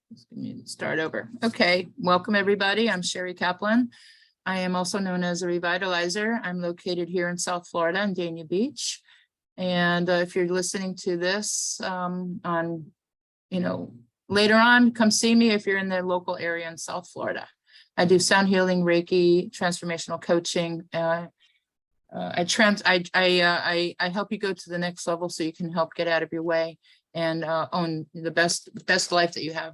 Let me start over. Okay, welcome everybody. I'm Sherry Kaplan. I am also known as a revitalizer. I'm located here in South Florida in Dania Beach. And if you're listening to this later on, come see me if you're in the local area in South Florida. I do sound healing, Reiki, transformational coaching. I help you go to the next level so you can help get out of your way and own the best life that you have.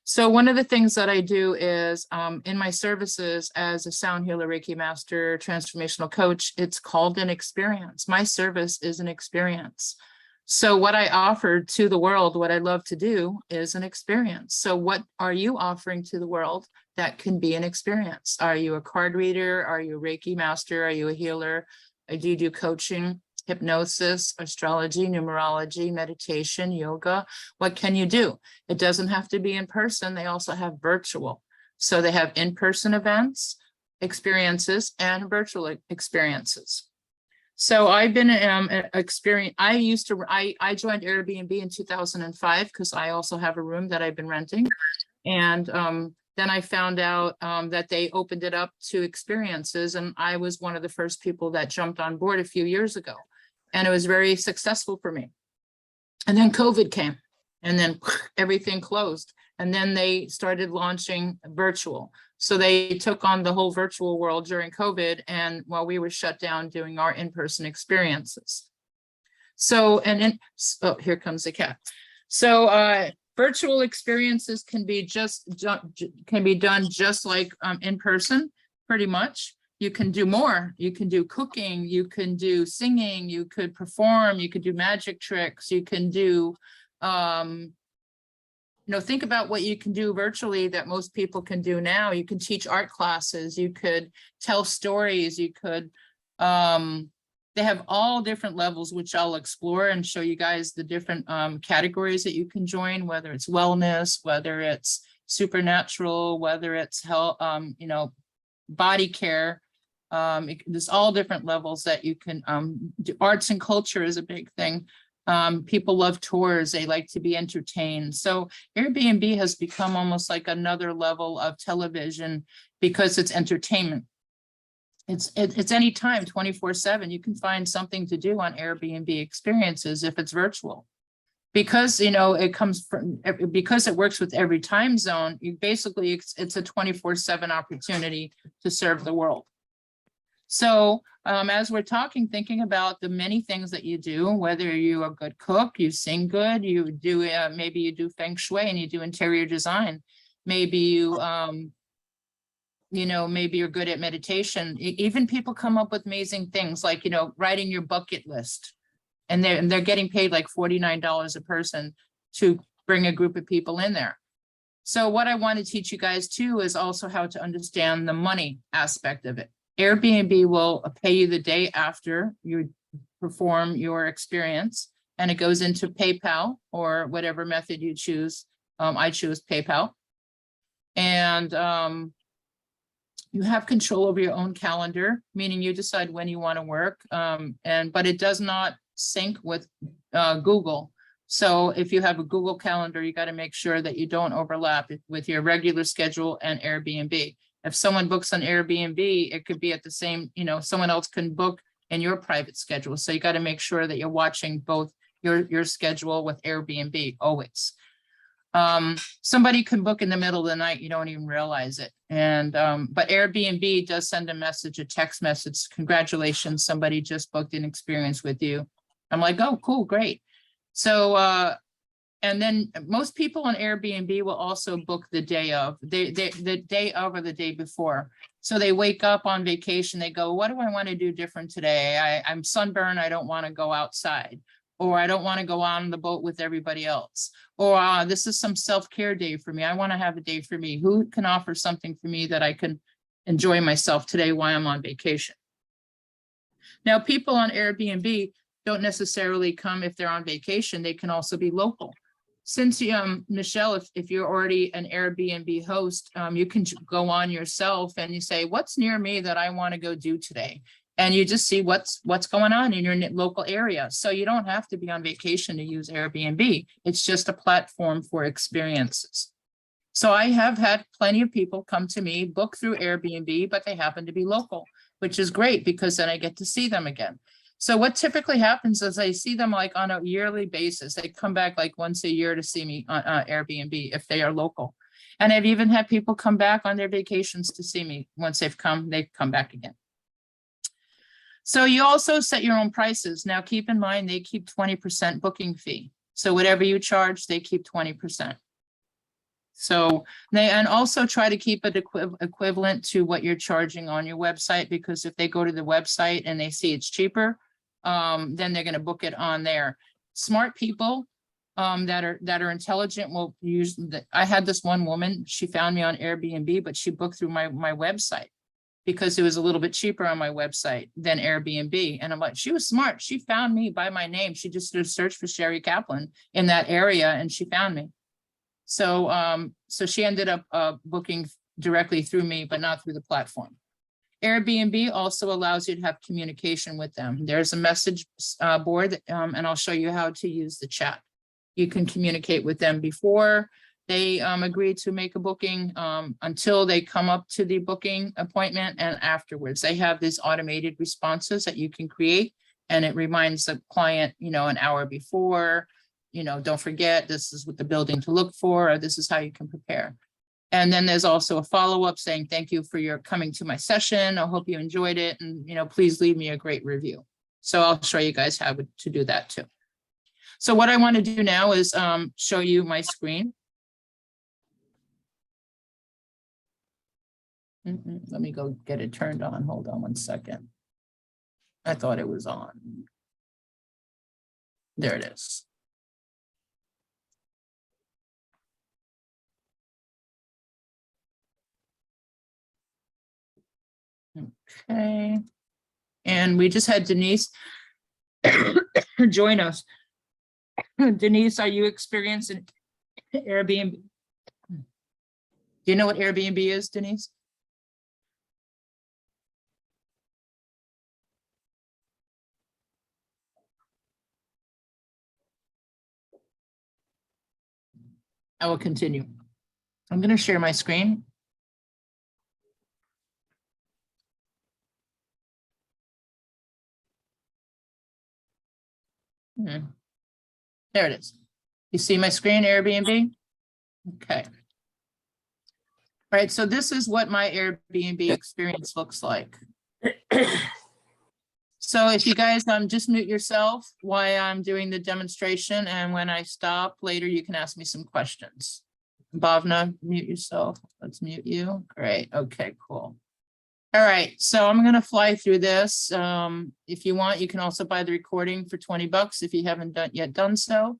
So one of the things that I do is in my services as a sound healer, Reiki master, transformational coach, it's called an experience. My service is an experience. So what I offer to the world, what I love to do is an experience. So what are you offering to the world that can be an experience? Are you a card reader? Are you a Reiki master? Are you a healer? Do you do coaching, hypnosis, astrology, numerology, meditation, yoga? What can you do? It doesn't have to be in person. They also have virtual. So they have in-person events, experiences, and virtual experiences. So I've been experienced. I joined Airbnb in 2005 because I also have a room that I've been renting. And then I found out that they opened it up to experiences. And I was one of the first people that jumped on board a few years ago. And it was very successful for me. And then COVID came and then everything closed. And then they started launching virtual. So they took on the whole virtual world during COVID and while we were shut down doing our in-person experiences. So, oh, here comes the cat. So virtual experiences can be done just like in person, pretty much. You can do more. You can do cooking, you can do singing, you could perform, you could do magic tricks, you can do think about what you can do virtually that most people can do now. You can teach art classes, you could tell stories, you could, they have all different levels, which I'll explore and show you guys the different categories that you can join, whether it's wellness, whether it's supernatural, whether it's health, body care. There's all different levels that you can do. Arts and culture is a big thing. People love tours, they like to be entertained. So Airbnb has become almost like another level of television because it's entertainment. It's anytime 24/7. You can find something to do on Airbnb experiences if it's virtual. Because because it works with every time zone, it's a 24/7 opportunity to serve the world. So as we're thinking about the many things that you do, whether you're a good cook, you sing good, you do maybe you do feng shui and you do interior design, maybe you maybe you're good at meditation. Even people come up with amazing things like writing your bucket list, and they're getting paid like $49 a person to bring a group of people in there. So what I want to teach you guys too is also how to understand the money aspect of it. Airbnb will pay you the day after you perform your experience, and it goes into PayPal or whatever method you choose. I choose PayPal. And you have control over your own calendar, meaning you decide when you want to work, but it does not sync with Google. So if you have a Google Calendar, you got to make sure that you don't overlap with your regular schedule and Airbnb. If someone books on Airbnb, it could be at the same, someone else can book in your private schedule. So you got to make sure that you're watching both your schedule with Airbnb always. Somebody can book in the middle of the night, you don't even realize it. And but Airbnb does send a text message, congratulations, somebody just booked an experience with you. I'm like, oh, cool, great. So and then most people on Airbnb will also book the day of, the day of or the day before. So they wake up on vacation, they go, what do I want to do different today? I'm sunburned, I don't want to go outside. Or I don't want to go on the boat with everybody else. Or this is some self-care day for me. I want to have a day for me. Who can offer something for me that I can enjoy myself today while I'm on vacation? Now, people on Airbnb don't necessarily come if they're on vacation. They can also be local. Since Michelle, if you're already an Airbnb host, you can go on yourself and you say, what's near me that I want to go do today? And you just see what's going on in your local area. So you don't have to be on vacation to use Airbnb. It's just a platform for experiences. So I have had plenty of people come to me, book through Airbnb, but they happen to be local, which is great because then I get to see them again. So what typically happens is I see them like on a yearly basis. They come back like once a year to see me on Airbnb if they are local. And I've even had people come back on their vacations to see me. Once they come back again. So you also set your own prices. Now keep in mind, they keep 20% booking fee. So whatever you charge, they keep 20%. So and also try to keep it equivalent to what you're charging on your website, because if they go to the website and they see it's cheaper, then they're going to book it on there. Smart people that are intelligent will use that. I had this one woman, she found me on Airbnb, but she booked through my website because it was a little bit cheaper on my website than Airbnb. And I'm like, she was smart. She found me by my name. She just did a search for Sherry Kaplan in that area and she found me. So, so she ended up booking directly through me, but not through the platform. Airbnb also allows you to have communication with them. There's a message board, and I'll show you how to use the chat. You can communicate with them before they agree to make a booking, until they come up to the booking appointment, and afterwards. They have these automated responses that you can create, and it reminds the client, you know, an hour before, you know, don't forget, this is what the building to look for, or this is how you can prepare. And then there's also a follow-up saying, thank you for your coming to my session. I hope you enjoyed it. And, you know, please leave me a great review. So I'll show you guys how to do that too. So what I want to do now is show you my screen. Let me go get it turned on. Hold on one second. I thought it was on. There it is. Okay. And we just had Denise join us. Denise, are you experiencing Airbnb? Do you know what Airbnb is, Denise? I will continue. I'm going to share my screen. There it is. You see my screen, Airbnb? Okay. All right, so this is what my Airbnb experience looks like. So if you guys just mute yourself while I'm doing the demonstration, and when I stop later, you can ask me some questions. Bhavna, mute yourself. Let's mute you. Great. Okay, cool. All right, so I'm going to fly through this. If you want, you can also buy the recording for $20 if you haven't yet done so.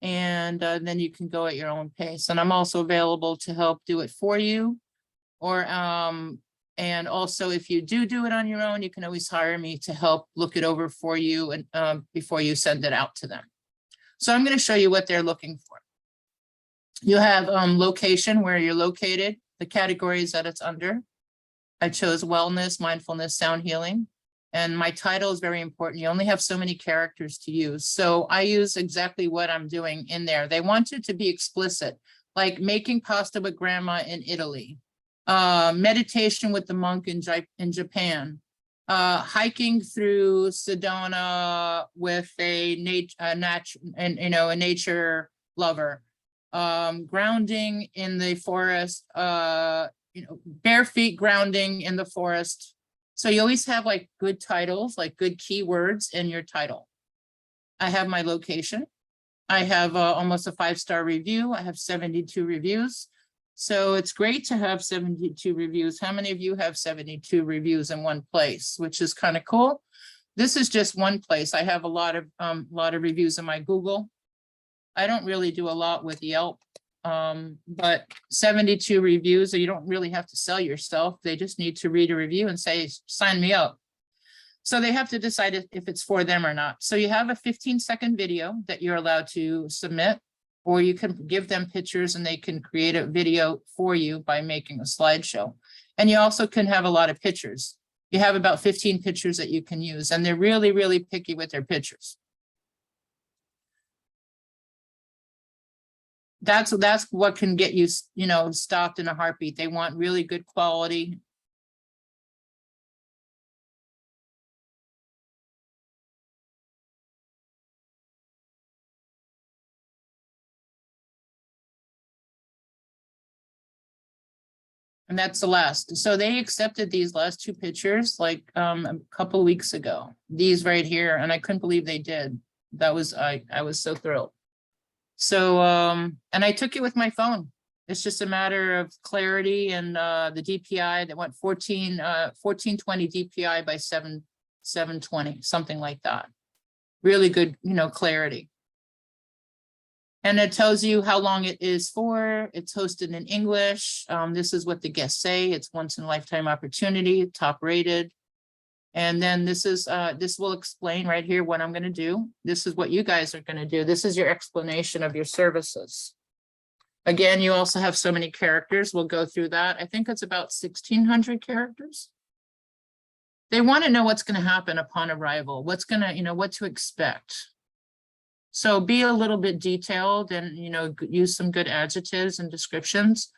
And then you can go at your own pace. And I'm also available to help do it for you. Or and also if you do it on your own, you can always hire me to help look it over for you and before you send it out to them. So I'm going to show you what they're looking for. You have location, where you're located, the categories that it's under. I chose wellness, mindfulness, sound healing. And my title is very important. You only have so many characters to use. So I use exactly what I'm doing in there. They want it to be explicit, like making pasta with grandma in Italy, meditation with the monk in Japan, hiking through Sedona with a nature lover, grounding in the forest, bare feet grounding in the forest. So you always have like good titles, like good keywords in your title. I have my location. I have almost a 5-star review. I have 72 reviews. So it's great to have 72 reviews. How many of you have 72 reviews in one place, which is kind of cool? This is just one place. I have a lot of reviews in my Google. I don't really do a lot with Yelp. But 72 reviews, so you don't really have to sell yourself. They just need to read a review and say, sign me up. So they have to decide if it's for them or not. So you have a 15-second video that you're allowed to submit, or you can give them pictures and they can create a video for you by making a slideshow. And you also can have a lot of pictures. you have about 15 pictures that you can use, and they're really, really picky with their pictures. That's what can get you, you know, stopped in a heartbeat. They want really good quality. And that's the last. So they accepted these last two pictures like a couple of weeks ago, these right here, and I couldn't believe they did. That was, I was so thrilled. So, and I took it with my phone. It's just a matter of clarity and the DPI that went 1420 DPI by 720, something like that. Really good, you know, clarity. And it tells you how long it is for. It's hosted in English. This is what the guests say. It's once in a lifetime opportunity, top rated. And then this is, this will explain right here what I'm going to do. This is what you guys are going to do. This is your explanation of your services. Again, you also have so many characters. We'll go through that. I think it's about 1,600 characters. They want to know what's going to happen upon arrival, what's going to, you know, what to expect. So be a little bit detailed and, you know, use some good adjectives and descriptions.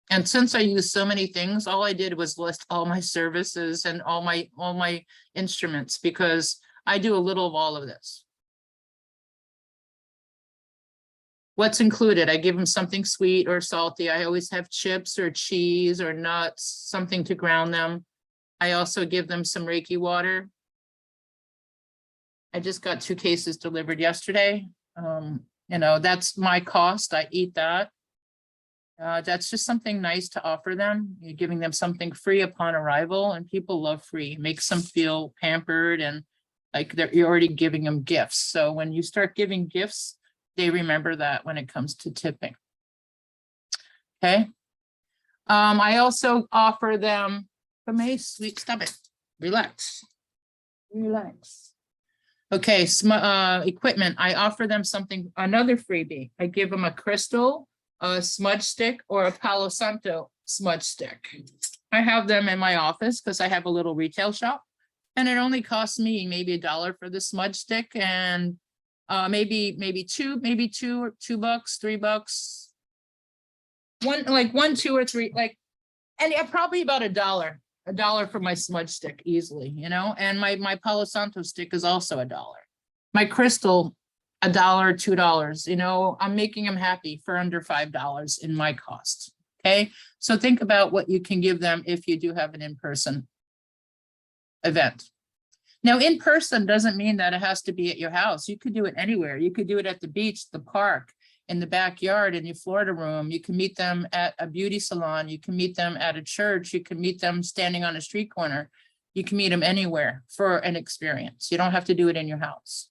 And since I use so many things, all I did was list all my services and all my instruments, because I do a little of all of this. What's included? I give them something sweet or salty. I always have chips or cheese or nuts, something to ground them. I also give them some Reiki water. I just got 2 cases delivered yesterday. You know, that's my cost. I eat that. That's just something nice to offer them. You're giving them something free upon arrival, and people love free. It makes them feel pampered and like you're already giving them gifts. So when you start giving gifts, they remember that when it comes to tipping. Okay. I also offer them, sweet, stop it, relax, relax. Okay, equipment. I offer them something, another freebie. I give them a crystal, a smudge stick, or a Palo Santo smudge stick. I have them in my office because I have a little retail shop, and it only costs me maybe $1 for the smudge stick, and maybe $2 or $2, $3. One, 2 or 3, like, and yeah, probably about $1 for my smudge stick easily, you know, and my Palo Santo stick is also $1. My crystal, $1, $2, you know, I'm making them happy for under $5 in my cost. Okay. So think about what you can give them if you do have an in-person event. Now, in person doesn't mean that it has to be at your house. You could do it anywhere. You could do it at the beach, the park, in the backyard, in your Florida room. You can meet them at a beauty salon. You can meet them at a church. You can meet them standing on a street corner. You can meet them anywhere for an experience. You don't have to do it in your house.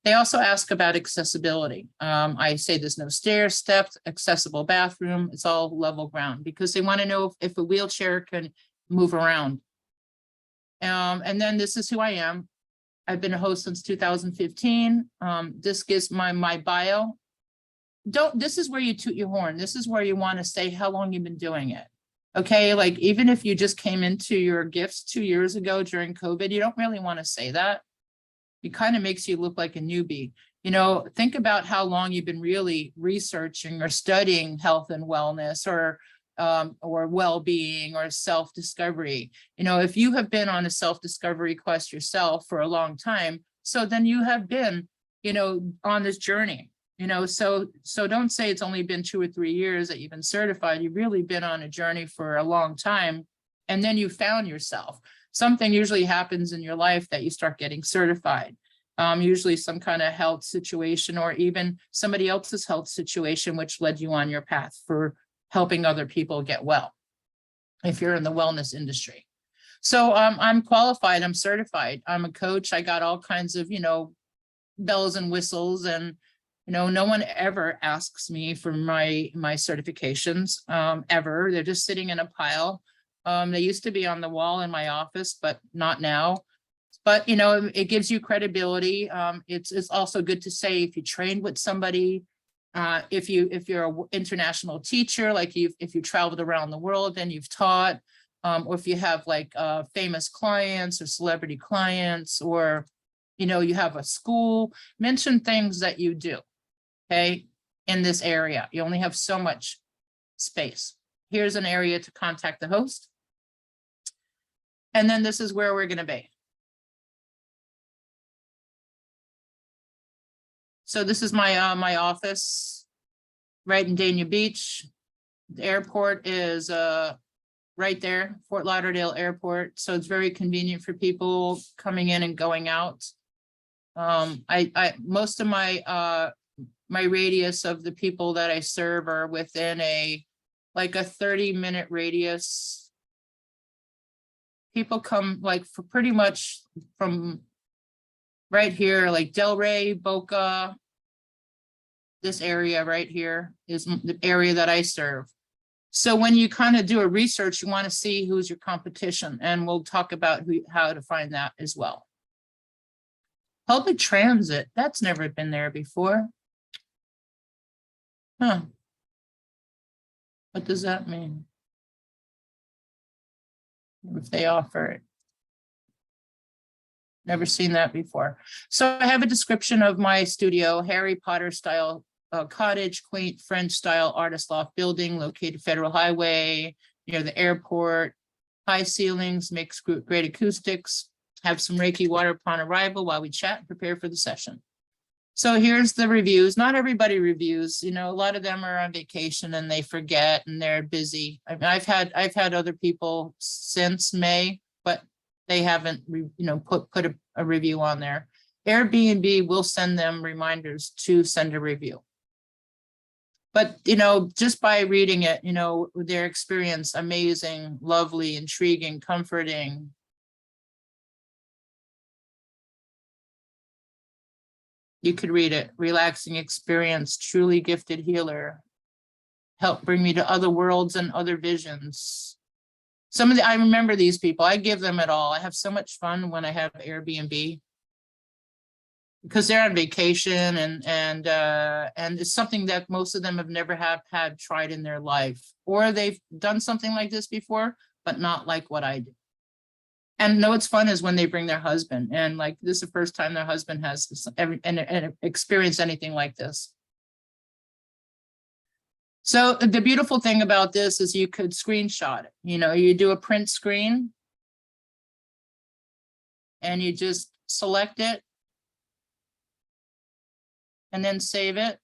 They also ask about accessibility. I say there's no stairs, steps, accessible bathroom. It's all level ground, because they want to know if a wheelchair can move around. And then this is who I am. I've been a host since 2015. This gives my bio. This is where you toot your horn. This is where you want to say how long you've been doing it. Okay, like even if you just came into your gifts 2 years ago during COVID, you don't really want to say that. It kind of makes you look like a newbie. You know, think about how long you've been really researching or studying health and wellness, or well-being, or self-discovery. You know, if you have been on a self-discovery quest yourself for a long time, so then you have been, you know, on this journey. You know, so don't say it's only been 2 or 3 years that you've been certified. You've really been on a journey for a long time, and then you found yourself. Something usually happens in your life that you start getting certified. Usually some kind of health situation, or even somebody else's health situation, which led you on your path for helping other people get well, if you're in the wellness industry. So I'm qualified, I'm certified, I'm a coach. I got all kinds of, you know, bells and whistles, and you know, no one ever asks me for my certifications, ever. They're just sitting in a pile. They used to be on the wall in my office, but not now. But, you know, it gives you credibility. It's also good to say if you trained with somebody, if you're an international teacher, like if you traveled around the world and you've taught, Or if you have like famous clients or celebrity clients, or, you know, you have a school, mention things that you do, okay, in this area. You only have so much space. Here's an area to contact the host. And then this is where we're going to be. So this is my my office right in Dania Beach. The airport is right there, Fort Lauderdale Airport. So it's very convenient for people coming in and going out. Most of my my radius of the people that I serve are within a 30-minute radius. People come like for pretty much from right here, like Delray, Boca. This area right here is the area that I serve. So when you kind of do a research, you want to see who's your competition, and we'll talk about how to find that as well. Public transit, that's never been there before. Huh. What does that mean? If they offer it. Never seen that before. So I have a description of my studio, Harry Potter style cottage, quaint French style artist loft building located Federal Highway near the airport. High ceilings, makes great acoustics. Have some Reiki water upon arrival while we chat and prepare for the session. So here's the reviews. Not everybody reviews, you know, a lot of them are on vacation and they forget and they're busy. I mean, I've had other people since May, but they haven't, you know, put a review on there. Airbnb will send them reminders to send a review. But, you know, just by reading it, you know, their experience, amazing, lovely, intriguing, comforting. You could read it. Relaxing experience, truly gifted healer. Help bring me to other worlds and other visions. I remember these people. I give them it all. I have so much fun when I have Airbnb because they're on vacation, and it's something that most of them have never had tried in their life, or they've done something like this before, but not like what I do. And no, what's fun is when they bring their husband, and like this is the first time their husband has and experienced anything like this. So the beautiful thing about this is you could screenshot it. You know, you do a print screen and you just select it and then save it.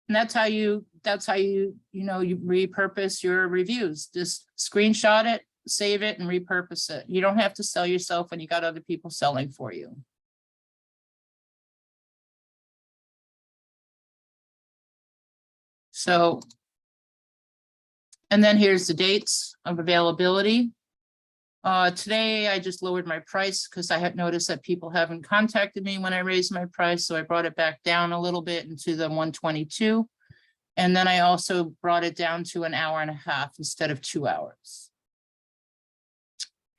And that's how you repurpose your reviews. Just screenshot it, save it, and repurpose it. You don't have to sell yourself when you got other people selling for you. So, and then here's the dates of availability. Today I just lowered my price because I had noticed that people haven't contacted me when I raised my price. So I brought it back down a little bit into the 122. And then I also brought it down to an hour and a half instead of 2 hours.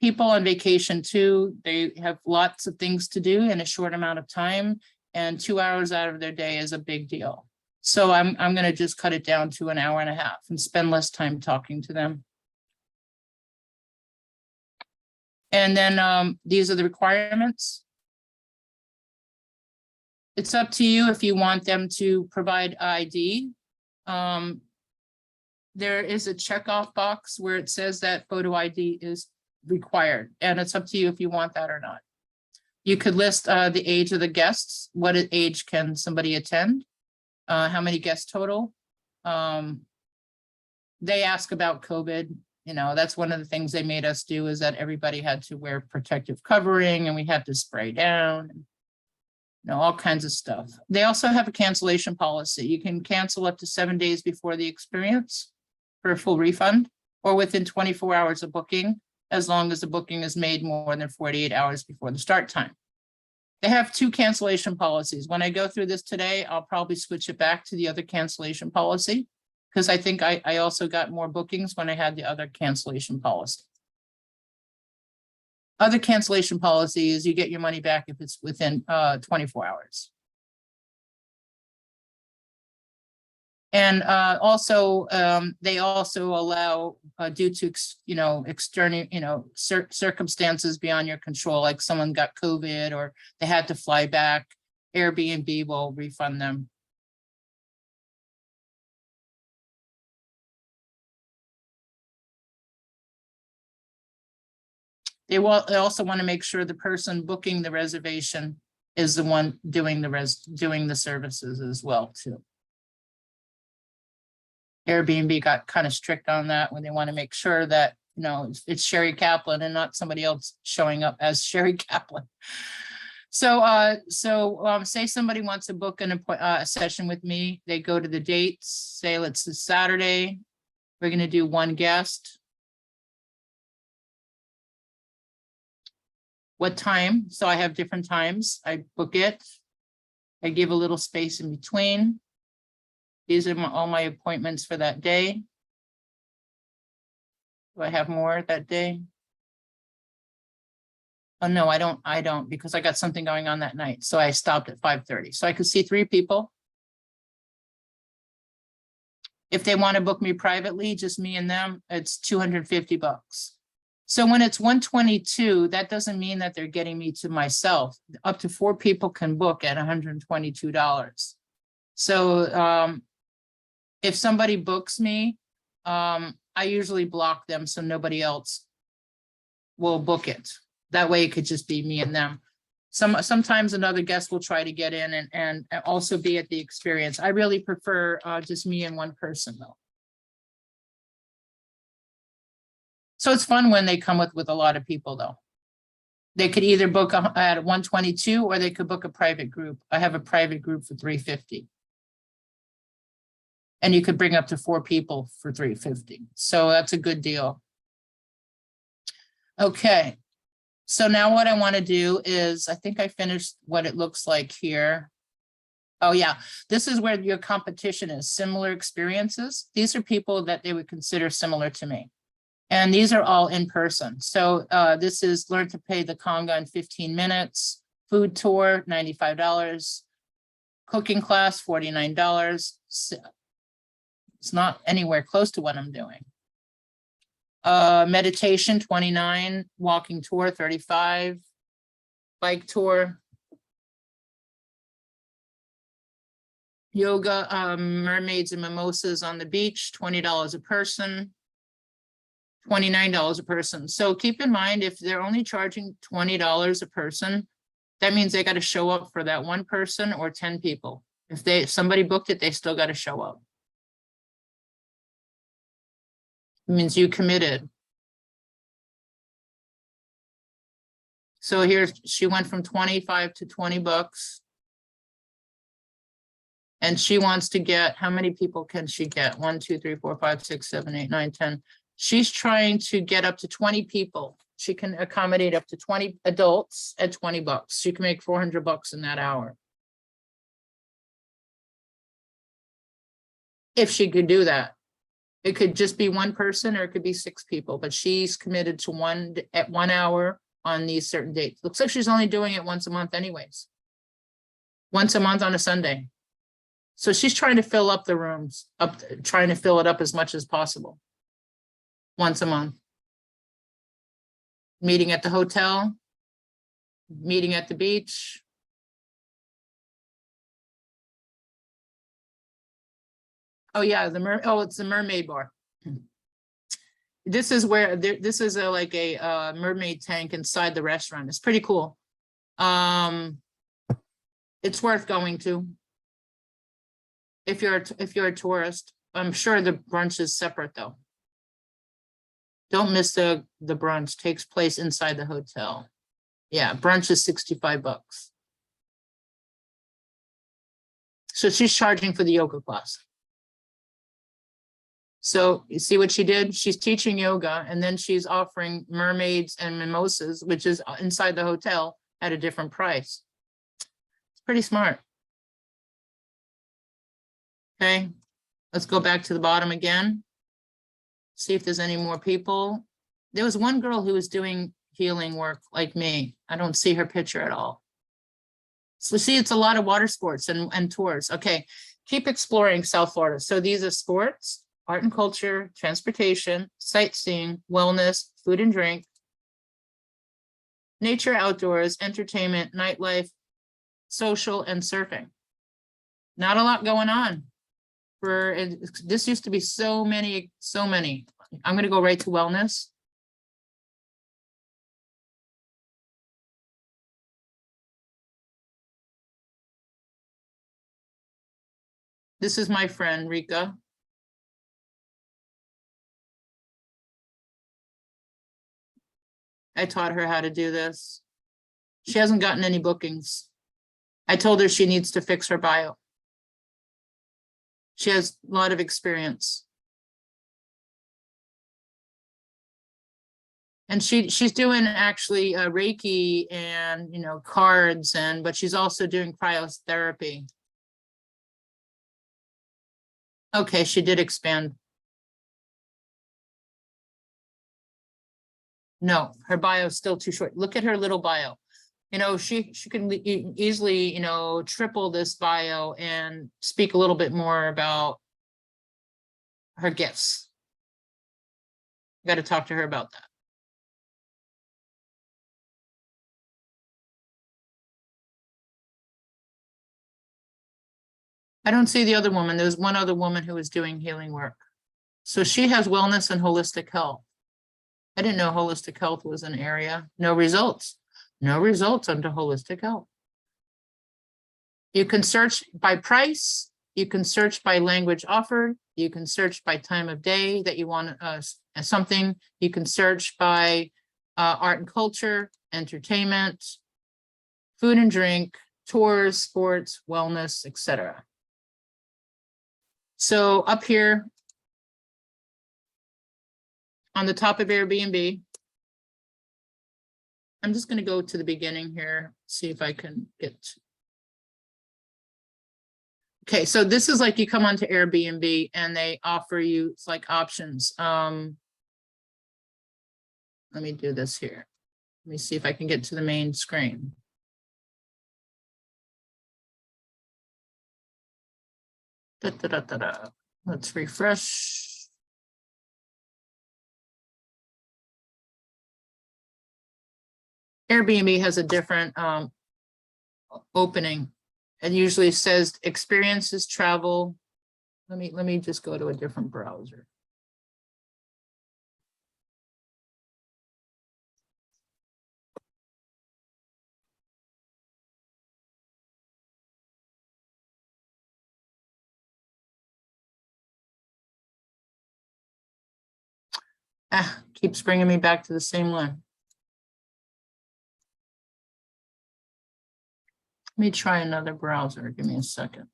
People on vacation too, they have lots of things to do in a short amount of time, and 2 hours out of their day is a big deal. So I'm going to just cut it down to an hour and a half and spend less time talking to them. And then these are the requirements. It's up to you if you want them to provide ID. There is a checkoff box where it says that photo ID is required, and it's up to you if you want that or not. You could list the age of the guests. What age can somebody attend? How many guests total? They ask about COVID. You know, that's one of the things they made us do, is that everybody had to wear protective covering and we had to spray down, you know, all kinds of stuff. They also have a cancellation policy. You can cancel up to 7 days before the experience for a full refund, or within 24 hours of booking, as long as the booking is made more than 48 hours before the start time. They have 2 cancellation policies. When I go through this today, I'll probably switch it back to the other cancellation policy, because I think I also got more bookings when I had the other cancellation policy. Other cancellation policy is you get your money back if it's within 24 hours. And also, they also allow, due to, external, circumstances beyond your control, like someone got COVID or they had to fly back, Airbnb will refund them. They also want to make sure the person booking the reservation is the one doing the services as well too. Airbnb got kind of strict on that when they want to make sure that, it's Sherry Kaplan and not somebody else showing up as Sherry Kaplan. So, say somebody wants to book a session with me, they go to the dates, say it's a Saturday, we're going to do one guest. What time? So I have different times. I book it. I give a little space in between. These are all my appointments for that day. Do I have more that day? Oh, no, I don't because I got something going on that night. So I stopped at 5:30. So I could see 3 people. If they want to book me privately, just me and them, it's $250. So when it's 122, that doesn't mean that they're getting me to myself. Up to 4 people can book at $122. So if somebody books me, I usually block them so nobody else will book it. That way it could just be me and them. Sometimes another guest will try to get in and also be at the experience. I really prefer just me and one person though. So it's fun when they come with a lot of people though. They could either book at 122 or they could book a private group. I have a private group for $350. And you could bring up to 4 people for $350. So that's a good deal. Okay. So now what I want to do is, I think I finished what it looks like here. Oh yeah, this is where your competition is, similar experiences. These are people that they would consider similar to me. And these are all in person. So this is learn to play the conga in 15 minutes, food tour, $95, cooking class, $49. It's not anywhere close to what I'm doing. Meditation, $29, walking tour, $35, bike tour, yoga, mermaids and mimosas on the beach, $20 a person, $29 a person. So keep in mind, if they're only charging $20 a person, that means they got to show up for that one person or 10 people. If somebody booked it, they still got to show up. It means you committed. So here she went from 25 to $20. And she wants to get, how many people can she get? 1, 2, 3, 4, 5, 6, 7, 8, 9, 10. She's trying to get up to 20 people. She can accommodate up to 20 adults at $20. She can make $400 in that hour. If she could do that. It could just be one person or it could be 6 people, but she's committed to 1 hour on these certain dates. Looks like she's only doing it once a month anyways. Once a month on a Sunday. So she's trying to fill up the rooms, trying to fill it up as much as possible. Once a month. Meeting at the hotel, meeting at the beach. Oh yeah, it's the mermaid bar. This is where this is like a mermaid tank inside the restaurant. It's pretty cool. It's worth going to. If you're a tourist. I'm sure the brunch is separate though. Don't miss the brunch. Takes place inside the hotel. Yeah, brunch is $65. So she's charging for the yoga class. So you see what she did? She's teaching yoga and then she's offering mermaids and mimosas, which is inside the hotel at a different price. It's pretty smart. Okay, let's go back to the bottom again. See if there's any more people. There was one girl who was doing healing work like me. I don't see her picture at all. So see, it's a lot of water sports and tours. Okay, keep exploring South Florida. So these are sports, art and culture, transportation, sightseeing, wellness, food and drink, nature, outdoors, entertainment, nightlife, social, and surfing. Not a lot going on. This used to be so many. I'm going to go right to wellness. This is my friend, Rika. I taught her how to do this. She hasn't gotten any bookings. I told her she needs to fix her bio. She has a lot of experience. And she's doing actually Reiki and, cards, but she's also doing cryotherapy. Okay, she did expand. No, her bio is still too short. Look at her little bio. She can easily, triple this bio and speak a little bit more about her gifts. Got to talk to her about that. I don't see the other woman. There's one other woman who is doing healing work. So she has wellness and holistic health. I didn't know holistic health was an area. No results. No results under holistic health. You can search by price. You can search by language offered. You can search by time of day that you want something. You can search by art and culture, entertainment, food and drink, tours, sports, wellness, etc. So up here on the top of Airbnb, I'm just going to go to the beginning here, see if I can get. Okay, so this is like you come onto Airbnb and they offer you, it's like options. Let me do this here. Let me see if I can get to the main screen. Let's refresh. Airbnb has a different opening. It usually says experiences, travel. Let me just go to a different browser. Keeps bringing me back to the same one. Let me try another browser. Give me a second.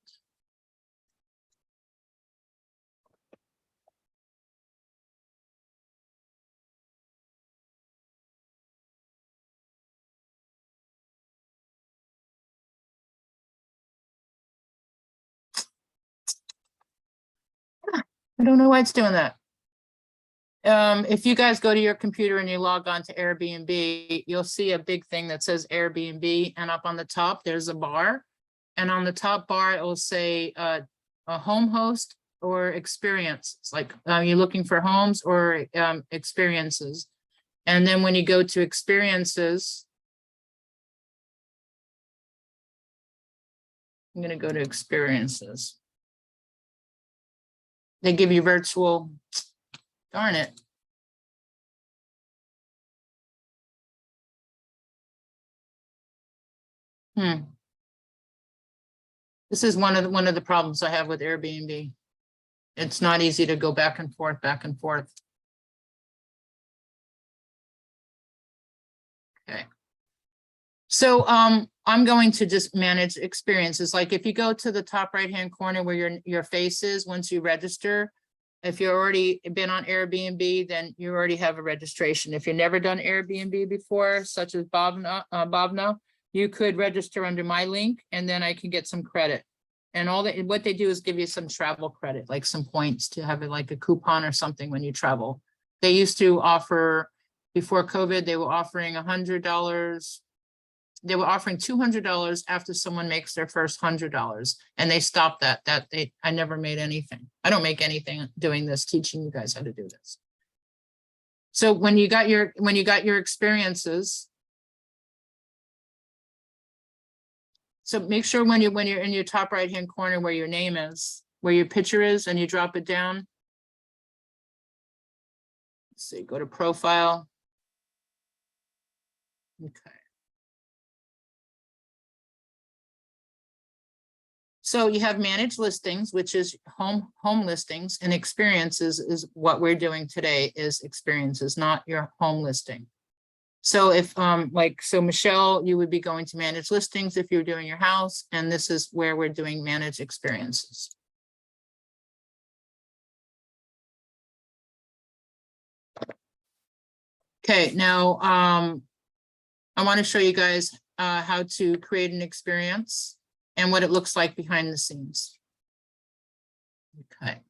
I don't know why it's doing that. If you guys go to your computer and you log on to Airbnb, you'll see a big thing that says Airbnb, and up on the top, there's a bar. And on the top bar, it will say a home host or experience. It's like you're looking for homes or experiences. And then when you go to experiences, I'm going to go to experiences. They give you virtual, darn it. This is one of the problems I have with Airbnb. It's not easy to go back and forth, back and forth. Okay. So I'm going to just manage experiences. Like if you go to the top right-hand corner where your face is, once you register, if you've already been on Airbnb, then you already have a registration. If you've never done Airbnb before, such as Bhavna, you could register under my link and then I can get some credit. And what they do is give you some travel credit, like some points to have like a coupon or something when you travel. They used to offer, before COVID, they were offering $100 they were offering $200 after someone makes their first $100, and they stopped that. I never made anything. I don't make anything doing this, teaching you guys how to do this. So when you got your experiences, so make sure when you're in your top right hand corner where your name is, where your picture is, and you drop it down. Let's see, go to profile. Okay. So you have managed listings, which is home listings, and experiences is what we're doing today, is experiences, not your home listing. So if so Michelle, you would be going to manage listings if you're doing your house, and this is where we're doing managed experiences. Okay, now I want to show you guys how to create an experience and what it looks like behind the scenes. Okay.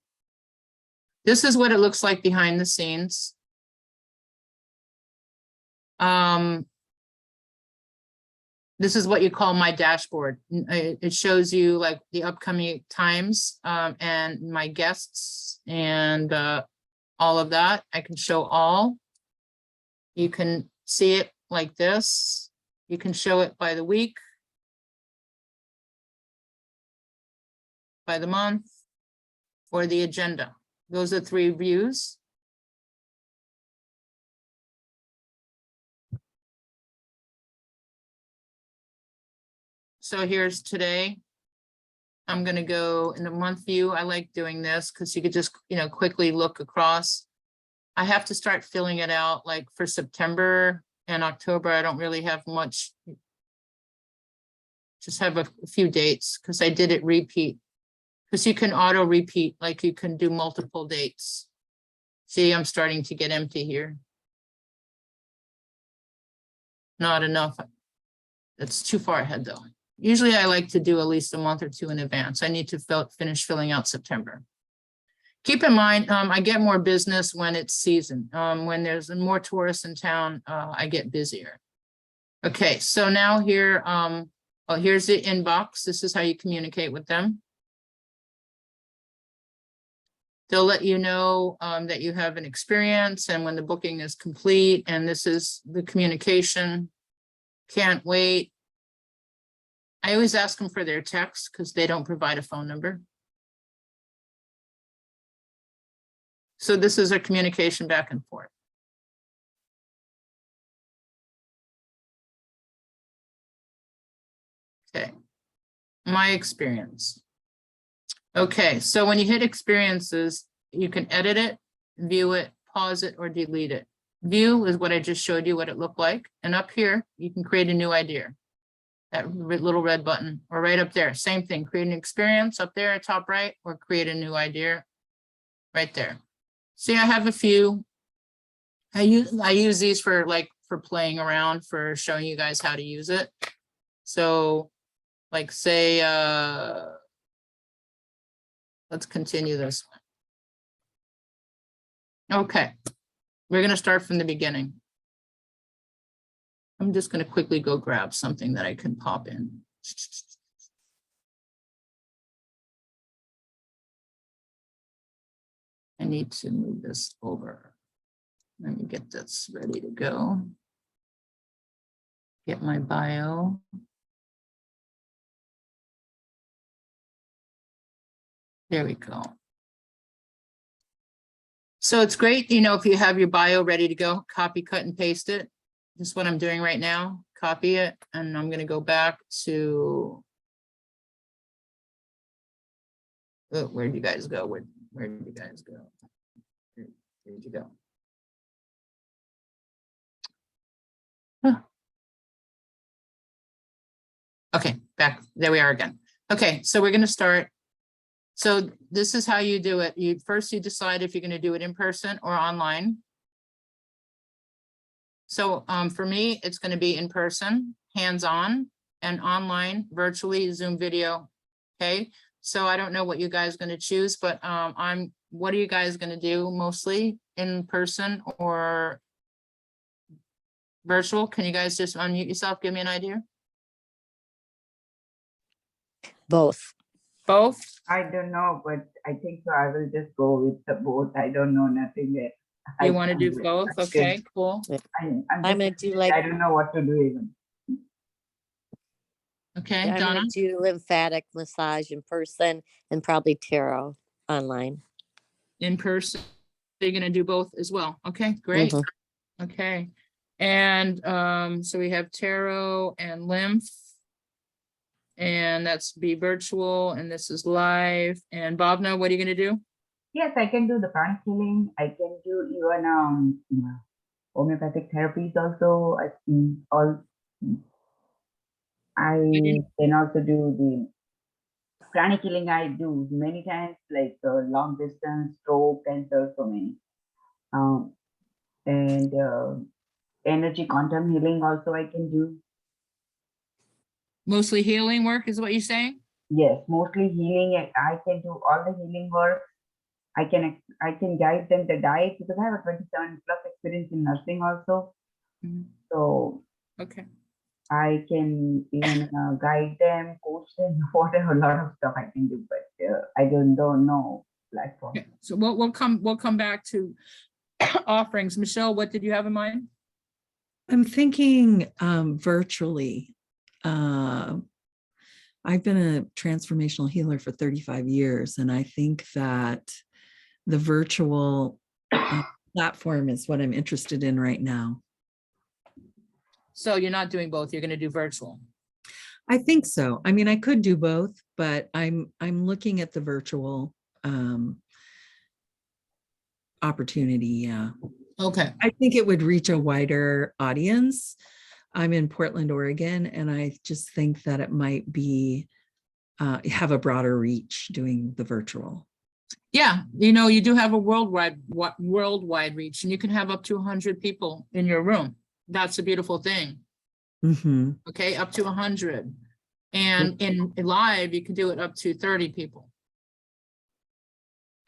This is what it looks like behind the scenes. This is what you call my dashboard. It shows you like the upcoming times and my guests and all of that. I can show all. You can see it like this. You can show it by the week, by the month, or the agenda. Those are 3 views. So here's today. I'm going to go in the month view. I like doing this because you could just, quickly look across. I have to start filling it out like for September and October. I don't really have much. Just have a few dates because I did it repeat. Because you can auto repeat, like you can do multiple dates. See, I'm starting to get empty here. Not enough. That's too far ahead though. Usually I like to do at least a month or 2 in advance. I need to finish filling out September. Keep in mind, I get more business when it's season. When there's more tourists in town, I get busier. Okay, so now here, here's the inbox. This is how you communicate with them. They'll let you know that you have an experience and when the booking is complete, and this is the communication. Can't wait. I always ask them for their text because they don't provide a phone number. So this is a communication back and forth. Okay, my experience. Okay, so when you hit experiences, you can edit it, view it, pause it, or delete it. View is what I just showed you what it looked like. And up here, you can create a new idea. That little red button, or right up there, same thing, create an experience up there at top right, or create a new idea right there. See, I have a few. I use these for playing around, for showing you guys how to use it. So like say, let's continue this one. Okay, we're going to start from the beginning. I'm just going to quickly go grab something that I can pop in. I need to move this over. Let me get this ready to go. Get my bio. There we go. So it's great, if you have your bio ready to go, copy, cut, and paste it. This is what I'm doing right now. Copy it, and I'm going to go back to. Oh, where did you guys go? Where did you guys go? Where did you go? Huh. Okay, back. There we are again. Okay, so we're going to start. So this is how you do it. You decide if you're going to do it in person or online. So for me, it's going to be in person, hands-on, and online, virtually, Zoom video. Okay, so I don't know what you guys are going to choose, but what are you guys going to do mostly, in person or virtual? Can you guys just unmute yourself, give me an idea? Both. Both? I don't know, but I think so. I will just go with the both. I don't know nothing yet. You want to do both? Okay, cool. I'm I'm gonna just, do like I don't know what to do even. Okay, I'm Donna? gonna do lymphatic massage in person and probably tarot online. In person, you're gonna do both as well. Okay, great. Mhm. Okay. And so we have tarot and lymph. And that's be virtual, and this is live. And Bhavna, what are you gonna do? Yes, I can do the pranic healing. I can do even homeopathic therapies also. I can also do the pranic healing. I do many times, like long distance, stroke, cancer, so many. And energy quantum healing also I can do. Mostly healing work is what you're saying? Yes, mostly healing. I can do all the healing work. I can guide them the diet because I have a 27 plus experience in nursing also. Mhm. So Okay. I can even guide them, coach them, whatever, a lot of stuff I can do, but I don't know platform. Okay. So we'll come back to offerings. Michelle, what did you have in mind? I'm thinking virtually. I've been a transformational healer for 35 years, and I think that the virtual platform is what I'm interested in right now. So you're not doing both, you're gonna do virtual. I think so. I mean, I could do both, but I'm looking at the virtual opportunity. Yeah. Okay. I think it would reach a wider audience. I'm in Portland, Oregon, and I just think that it might be have a broader reach doing the virtual. Yeah, you do have a worldwide reach, and you can have up to 100 people in your room. That's a beautiful thing. Mm-hmm. Okay, up to 100. And in live, you can do it up to 30 people.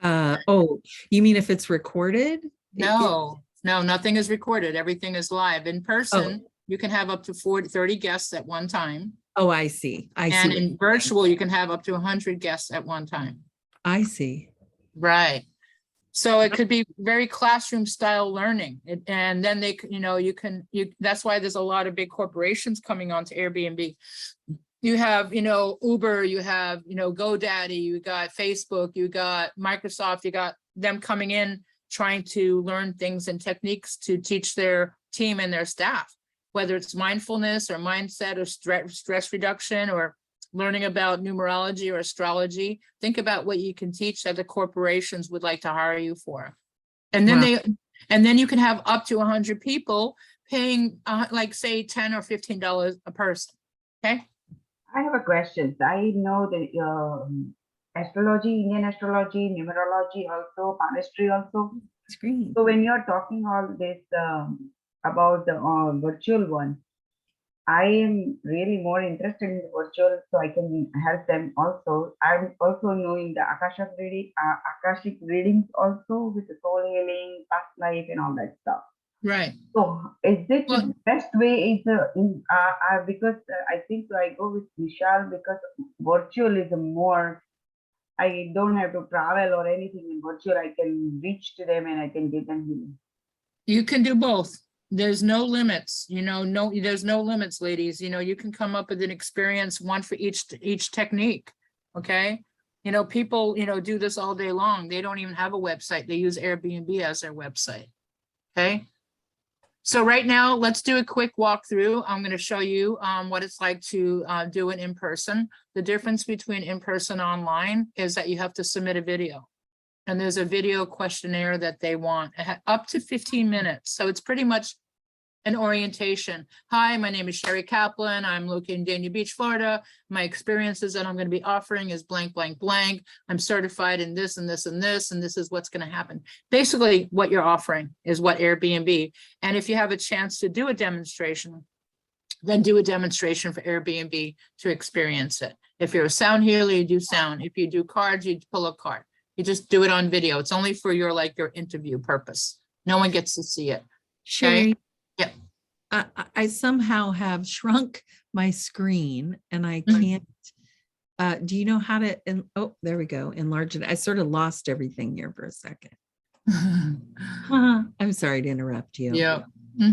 Oh, you mean if it's recorded? No, nothing is recorded. Everything is live. In person, you can have up to 30 guests at one time. Oh, I see. I And see. in virtual, you can have up to 100 guests at one time. I see. Right. So it could be very classroom style learning. And then that's why there's a lot of big corporations coming onto Airbnb. You have, Uber, you have, GoDaddy, you got Facebook, you got Microsoft, you got them coming in, trying to learn things and techniques to teach their team and their staff, whether it's mindfulness or mindset or stress reduction or learning about numerology or astrology. Think about what you can teach that the corporations would like to hire you for. And then Wow. you can have up to 100 people paying like say $10 or $15 a person. Okay. I have a question. I know the astrology, Indian astrology, numerology also, palmistry also. Screen. So when you're talking all this about the virtual one, I am really more interested in the virtual, so I can help them also. I'm also knowing the Akashic readings also with the soul healing, past life, and all that stuff. Right. So is it Well, the best way is because I think I go with Vishal because virtual is a more, I don't have to travel or anything in virtual. I can reach to them and I can give them healing. you can do both. There's no limits, there's no limits, ladies. You can come up with an experience, one for each technique. Okay. People, do this all day long. They don't even have a website. They use Airbnb as their website. Okay. So right now, let's do a quick walkthrough. I'm going to show you what it's like to do it in person. The difference between in-person and online is that you have to submit a video. And there's a video questionnaire that they want up to 15 minutes. So it's pretty much an orientation. Hi, my name is Sherry Kaplan. I'm located in Dania Beach, Florida. My experiences that I'm going to be offering is blank, blank, blank. I'm certified in this and this and this, and this is what's going to happen. Basically, what you're offering is what Airbnb. And if you have a chance to do a demonstration, then do a demonstration for Airbnb to experience it. If you're a sound healer, you do sound. If you do cards, you pull a card. You just do it on video. It's only for your interview purpose. No one gets to see it. Sherry, Yeah. I somehow have shrunk my screen and I Mhm. can't Do you know how to, oh, there we go, enlarge it. I sort of lost everything here for a second. I'm sorry to interrupt you. Yeah.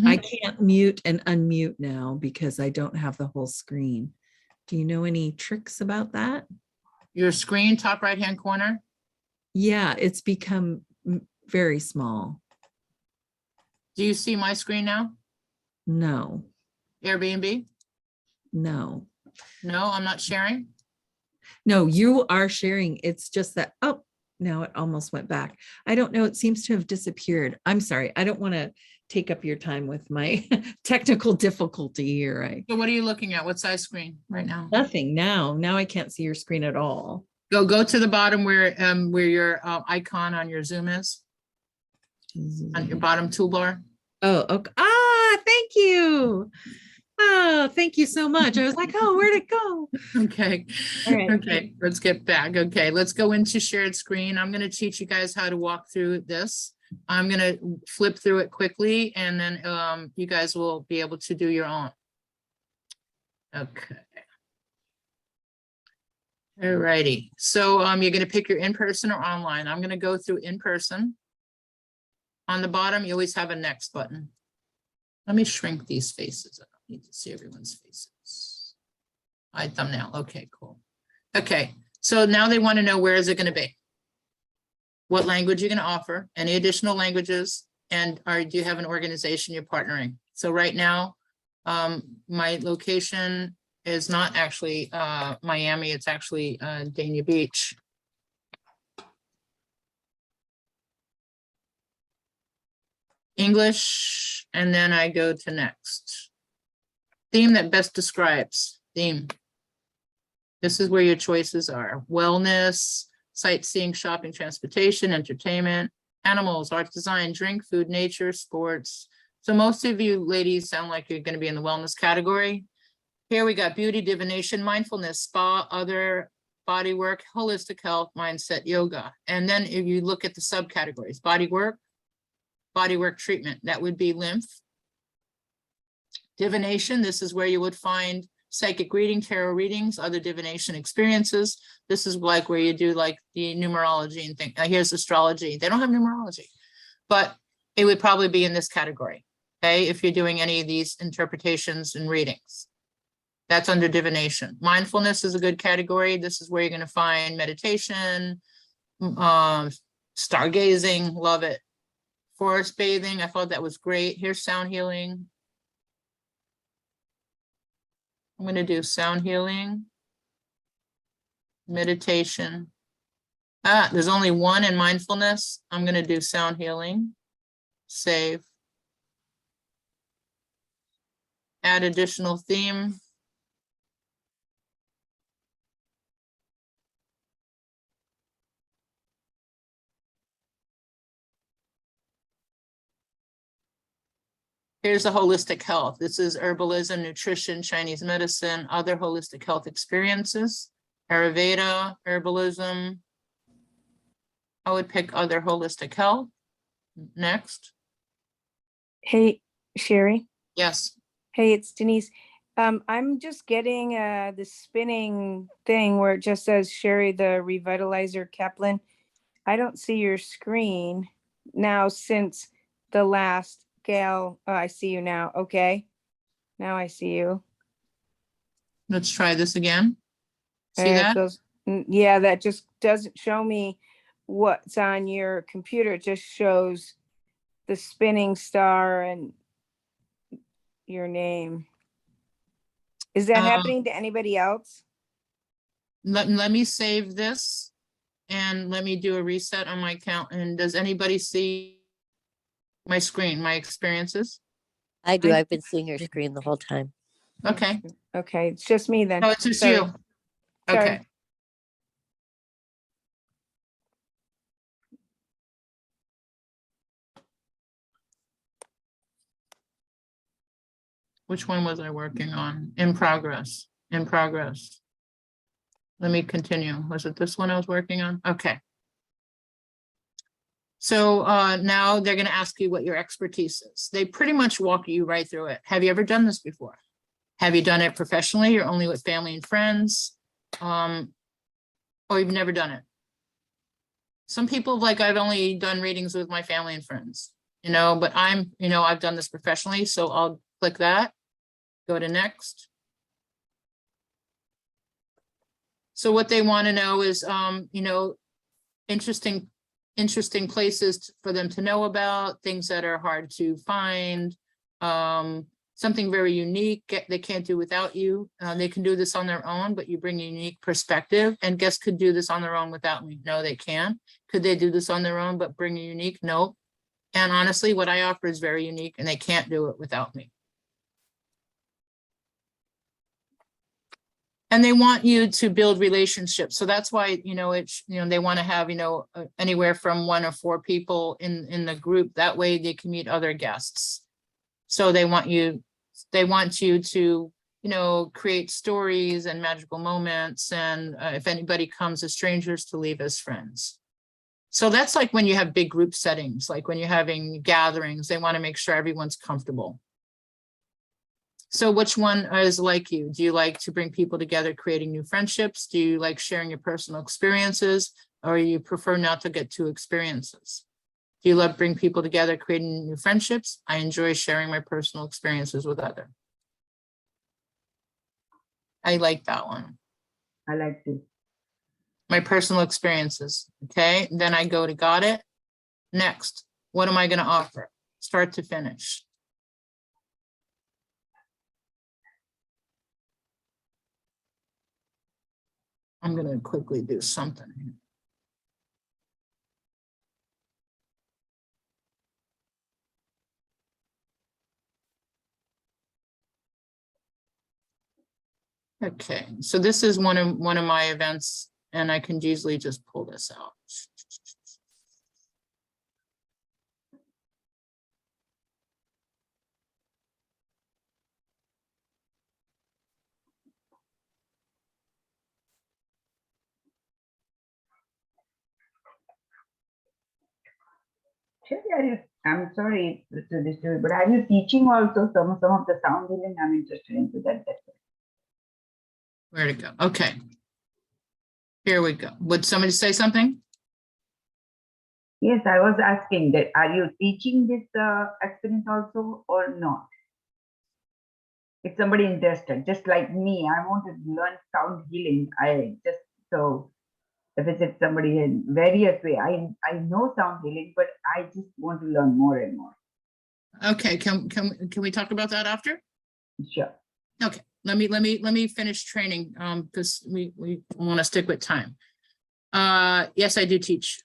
I can't mute and unmute now because I don't have the whole screen. Do you know any tricks about that? Your screen, top right-hand corner. Yeah, it's become very small. Do you see my screen now? No, Airbnb? no, No, I'm not sharing. no, you are sharing. It's just that, oh, now it almost went back. I don't know. It seems to have disappeared. I'm sorry. I don't want to take up your time with my technical difficulty here. So what are you looking at? What size screen right now? Nothing now. Now I can't see your screen at all. Go to the bottom where your icon on your Zoom is, on your bottom toolbar. Oh, okay. Ah, thank you. Oh, thank you so much. I was like, oh, where'd it go? Okay. All right. Okay, let's get back. Okay, let's go into shared screen. I'm going to teach you guys how to walk through this. I'm going to flip through it quickly, and then you guys will be able to do your own. Okay. All righty. So you're going to pick your in-person or online. I'm going to go through in-person. On the bottom, you always have a next button. Let me shrink these faces. I don't need to see everyone's faces. Hide thumbnail. Okay, cool. Okay, so now they want to know where is it going to be? What language you're going to offer, any additional languages, and do you have an organization you're partnering? So right now, my location is not actually Miami, it's actually Dania Beach. English, and then I go to next. Theme that best describes, theme. This is where your choices are. Wellness, sightseeing, shopping, transportation, entertainment, animals, art, design, drink, food, nature, sports. So most of you ladies sound like you're going to be in the wellness category. Here we got beauty, divination, mindfulness, spa, other, body work, holistic health, mindset, yoga. And then if you look at the subcategories, body work treatment, that would be lymph. Divination, this is where you would find psychic reading, tarot readings, other divination experiences. This is like where you do like the numerology and things. Here's astrology. They don't have numerology, but it would probably be in this category. Okay, if you're doing any of these interpretations and readings, that's under divination. Mindfulness is a good category. This is where you're going to find meditation, stargazing, love it. Forest bathing, I thought that was great. Here's sound healing. I'm going to do sound healing, meditation. There's only one in mindfulness. I'm going to do sound healing, save. Add additional theme. Here's the holistic health. This is herbalism, nutrition, Chinese medicine, other holistic health experiences, Ayurveda, herbalism. I would pick other holistic health. Next. Hey, Sherry. Yes. Hey, it's Denise. I'm just getting the spinning thing where it just says Sherry, the Revitalizer Kaplan. I don't see your screen now since the last gal. Oh, I see you now. Okay. Now I see you. Let's try this again. See It that? goes, yeah, that just doesn't show me what's on your computer. It just shows the spinning star and your name. Is that happening to anybody else? Let me save this and let me do a reset on my account. And does anybody see my screen, my experiences? I do. I've been seeing your screen the whole time. Okay. Okay, it's just me then. No, it's just Sorry. you. Sorry. Okay. Which one was I working on? In progress, in progress. Let me continue. Was it this one I was working on? Okay. So now they're going to ask you what your expertise is. They pretty much walk you right through it. Have you ever done this before? Have you done it professionally or only with family and friends? Or you've never done it? Some people like, I've only done readings with my family and friends, but I've done this professionally, so I'll click that, go to next. So what they want to know is, interesting places for them to know about, things that are hard to find, something very unique they can't do without you. They can do this on their own, but you bring a unique perspective, and guests could do this on their own without me. No, they can. Could they do this on their own, but bring a unique? No. And honestly, what I offer is very unique, and they can't do it without me. And they want you to build relationships. So that's why, they want to have, anywhere from 1 or 4 people in the group. That way they can meet other guests. So they want you to, create stories and magical moments. And if anybody comes as strangers, to leave as friends. So that's like when you have big group settings, like when you're having gatherings, they want to make sure everyone's comfortable. So which one is like you? Do you like to bring people together, creating new friendships? Do you like sharing your personal experiences, or you prefer not to get two experiences? Do you love bring people together, creating new friendships? I enjoy sharing my personal experiences with others. I like that one. I like to. My personal experiences. Okay, then I go to got it. Next, what am I going to offer? Start to finish. I'm going to quickly do something here. Okay, so this is one of my events, and I can easily just pull this out. Sure, I'm sorry to disturb, but are you teaching also some of the sound healing? I'm interested into that. Where to go? Okay. Here we go. Would somebody say something? Yes, I was asking that, are you teaching this experience also or not? If somebody interested, just like me, I want to learn sound healing. If it's somebody in various way, I know sound healing, but I just want to learn more and more. Okay, can we talk about that after? Sure. Okay, let me finish training, because we want to stick with time. Yes, I do teach.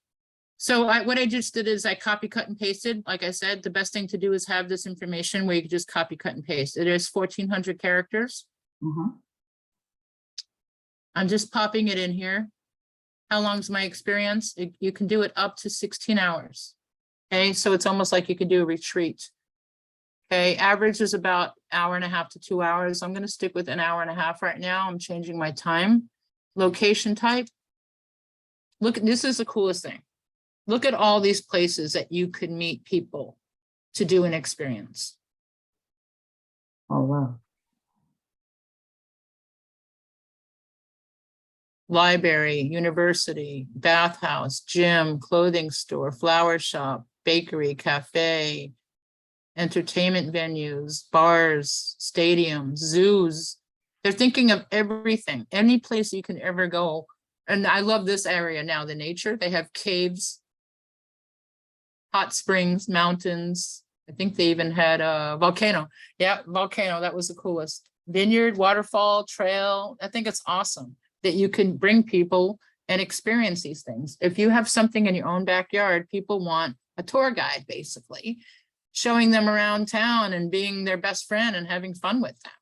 So what I just did is I copy, cut, and pasted. Like I said, the best thing to do is have this information where you can just copy, cut, and paste. It is 1,400 characters. I'm just popping it in here. How long's my experience? You can do it up to 16 hours. Okay, so it's almost like you could do a retreat. Okay, average is about 1.5 to 2 hours. I'm going to stick with 1.5 hours right now. I'm changing my time. Location type. Look, this is the coolest thing. Look at all these places that you could meet people to do an experience. Oh, wow. Library, university, bathhouse, gym, clothing store, flower shop, bakery, cafe, entertainment venues, bars, stadiums, zoos. They're thinking of everything, any place you can ever go. And I love this area now, the nature. They have caves, hot springs, mountains. I think they even had a volcano. Yeah, volcano. That was the coolest. Vineyard, waterfall, trail. I think it's awesome that you can bring people and experience these things. If you have something in your own backyard, people want a tour guide, basically, showing them around town and being their best friend and having fun with them,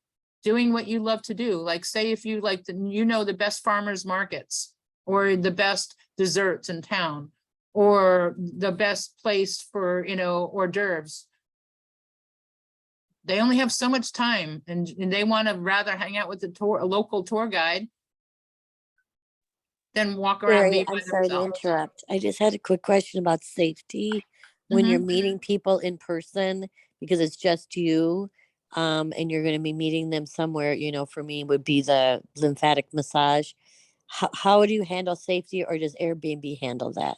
doing what you love to do. Like say if you like the best farmers markets or the best desserts in town or the best place for, hors d'oeuvres. They only have so much time and they want to rather hang out with a local tour guide than walk around. Sherry, I'm sorry to interrupt. I just had a quick question about safety when you're meeting people in person, because it's just you, and you're going to be meeting them somewhere. For me would be the lymphatic massage. how do you handle safety, or does Airbnb handle that?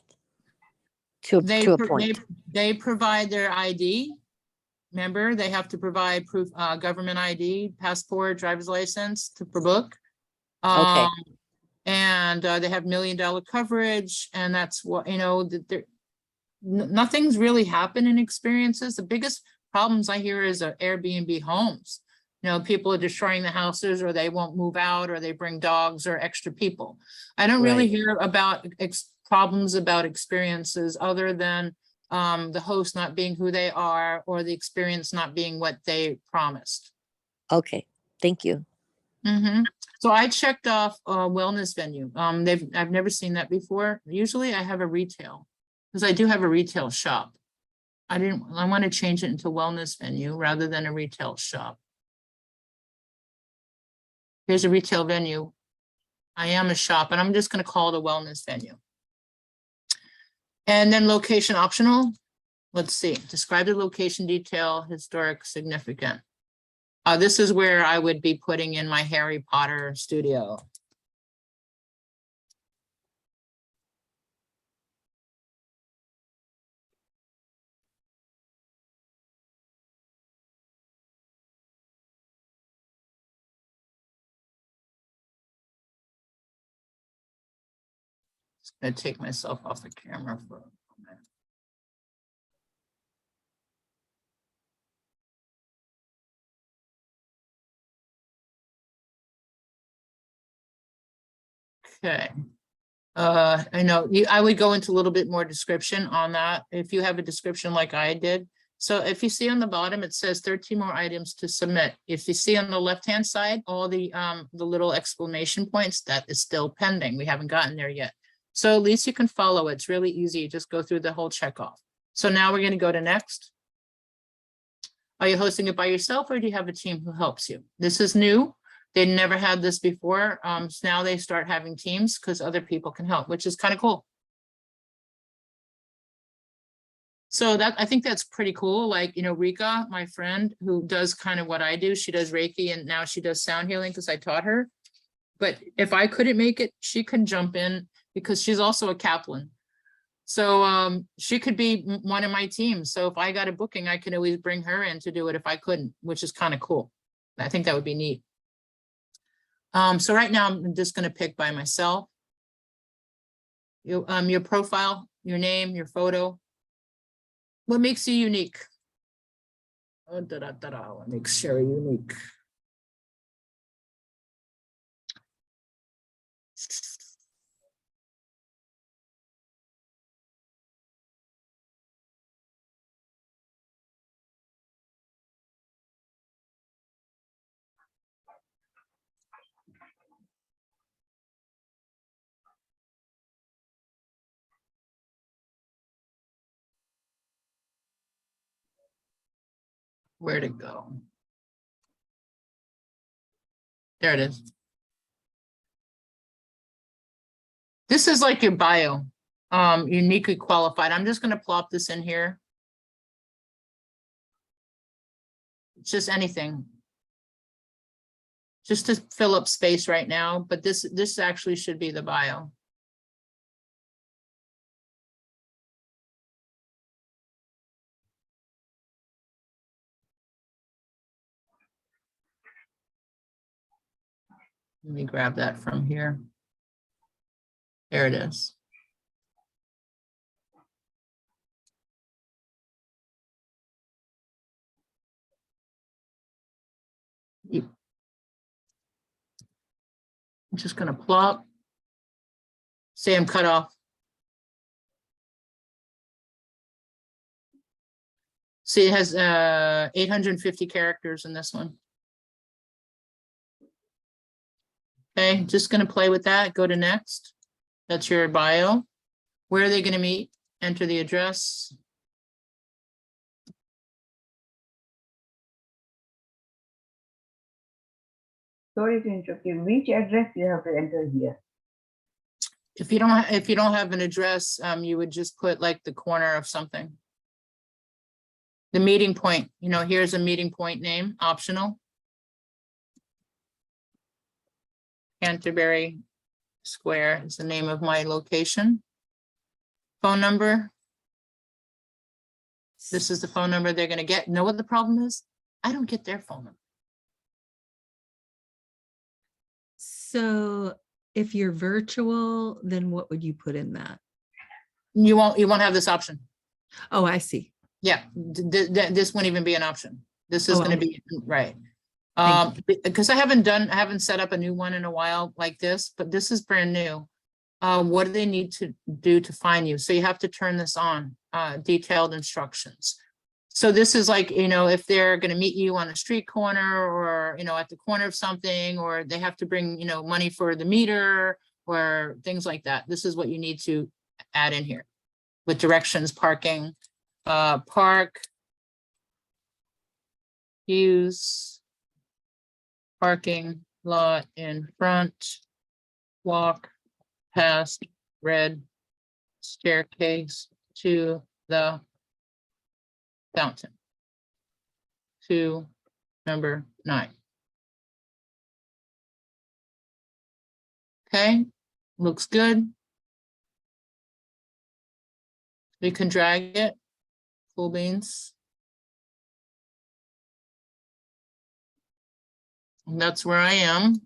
To They, a pro- point. they provide their ID. Remember, they have to provide proof, government ID, passport, driver's license to book. Okay. And they have $1 million coverage, and that's what, you know, that there, nothing's really happened in experiences. The biggest problems I hear is Airbnb homes. You know, people are destroying the houses, or they won't move out, or they bring dogs or extra people. I don't really Right. hear about problems about experiences other than the host not being who they are, or the experience not being what they promised. Okay. Thank you. So I checked off a wellness venue. I've never seen that before. Usually I have a retail, because I do have a retail shop. I want to change it into wellness venue rather than a retail shop. Here's a retail venue. I am a shop, and I'm just going to call it a wellness venue. And then location optional. Let's see, describe the location detail, historic, significant. This is where I would be putting in my Harry Potter studio. Just gonna take myself off the camera for a moment. Okay. I know I would go into a little bit more description on that if you have a description like I did. So if you see on the bottom, it says 13 more items to submit. If you see on the left-hand side, all the little exclamation points, that is still pending. We haven't gotten there yet. So at least you can follow it. It's really easy. You just go through the whole check off. So now we're going to go to next. Are you hosting it by yourself, or do you have a team who helps you? This is new. They never had this before. So now they start having teams because other people can help, which is kind of cool. So that, I think that's pretty cool. Like, you know, Rika, my friend who does kind of what I do, she does Reiki, and now she does sound healing because I taught her. But if I couldn't make it, she can jump in because she's also a Kaplan. So she could be one of my teams. So if I got a booking, I could always bring her in to do it if I couldn't, which is kind of cool. I think that would be neat. So right now I'm just going to pick by myself. Your profile, your name, your photo. What makes you unique? Oh, what makes Sherry unique? Where'd it go? There it is. This is like your bio, uniquely qualified. I'm just going to plop this in here. It's just anything. Just to fill up space right now, but this actually should be the bio. Let me grab that from here. There it is. I'm just going to plop. Say I'm cut off. See, it has 850 characters in this one. Okay, just going to play with that. Go to next. That's your bio. Where are they going to meet? Enter the address. Sorry to interrupt you. Which address you have to enter here? If you don't have an address, you would just put like the corner of something. The meeting point, you know, here's a meeting point name, optional. Canterbury, Square is the name of my location. Phone number. This is the phone number they're gonna get. Know what the problem is? I don't get their phone number. So if you're virtual, then what would you put in that? You won't have this option. Oh, I see. Yeah, this wouldn't even be an option. This is Oh, gonna okay. be, right. Thank Because I haven't set up a new one in a while like this, but this is brand new. What do they need to do to find you? So you have to turn this on, detailed instructions. So this is like, if they're gonna meet you on a street corner or, at the corner of something, or they have to bring, money for the meter or things like that. This is what you need to add in here with directions, parking, park, use, parking lot in front, walk past red staircase to the fountain. To number 9. Okay, looks good. We can drag it, cool beans. And that's where I am.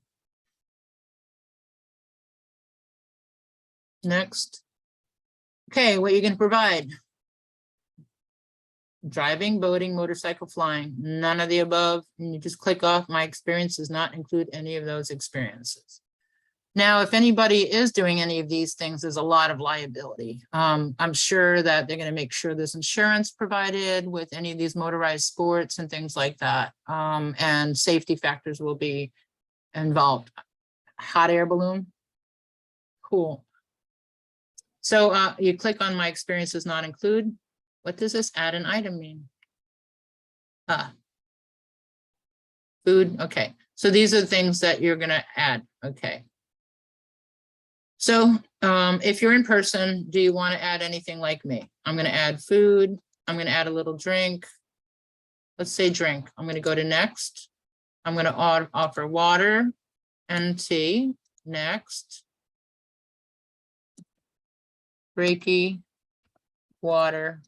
Next. Okay, what are you going to provide? Driving, boating, motorcycle, flying, none of the above. And you just click off. My experience does not include any of those experiences. Now, if anybody is doing any of these things, there's a lot of liability. I'm sure that they're going to make sure there's insurance provided with any of these motorized sports and things like that. And safety factors will be involved. Hot air balloon. Cool. So you click on my experience does not include. What does this add an item mean? Food. Okay. So these are the things that you're going to add. Okay. So if you're in person, do you want to add anything like me? I'm going to add food. I'm going to add a little drink. Let's say drink. I'm going to go to next. I'm going to offer water and tea. Next. Reiki, water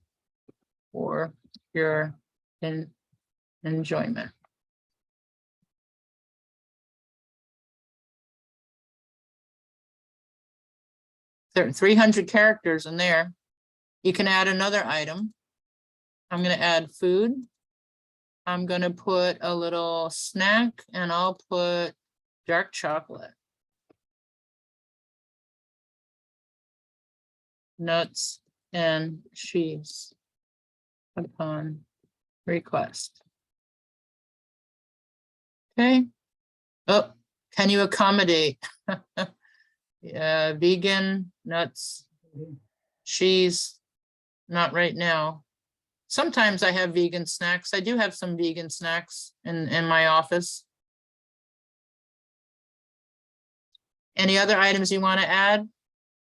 for your enjoyment. There are 300 characters in there. You can add another item. I'm going to add food. I'm going to put a little snack and I'll put dark chocolate. Nuts and cheese upon request. Okay. Oh, can you accommodate? Yeah, vegan, nuts, cheese, not right now. Sometimes I have vegan snacks. I do have some vegan snacks in my office. Any other items you want to add?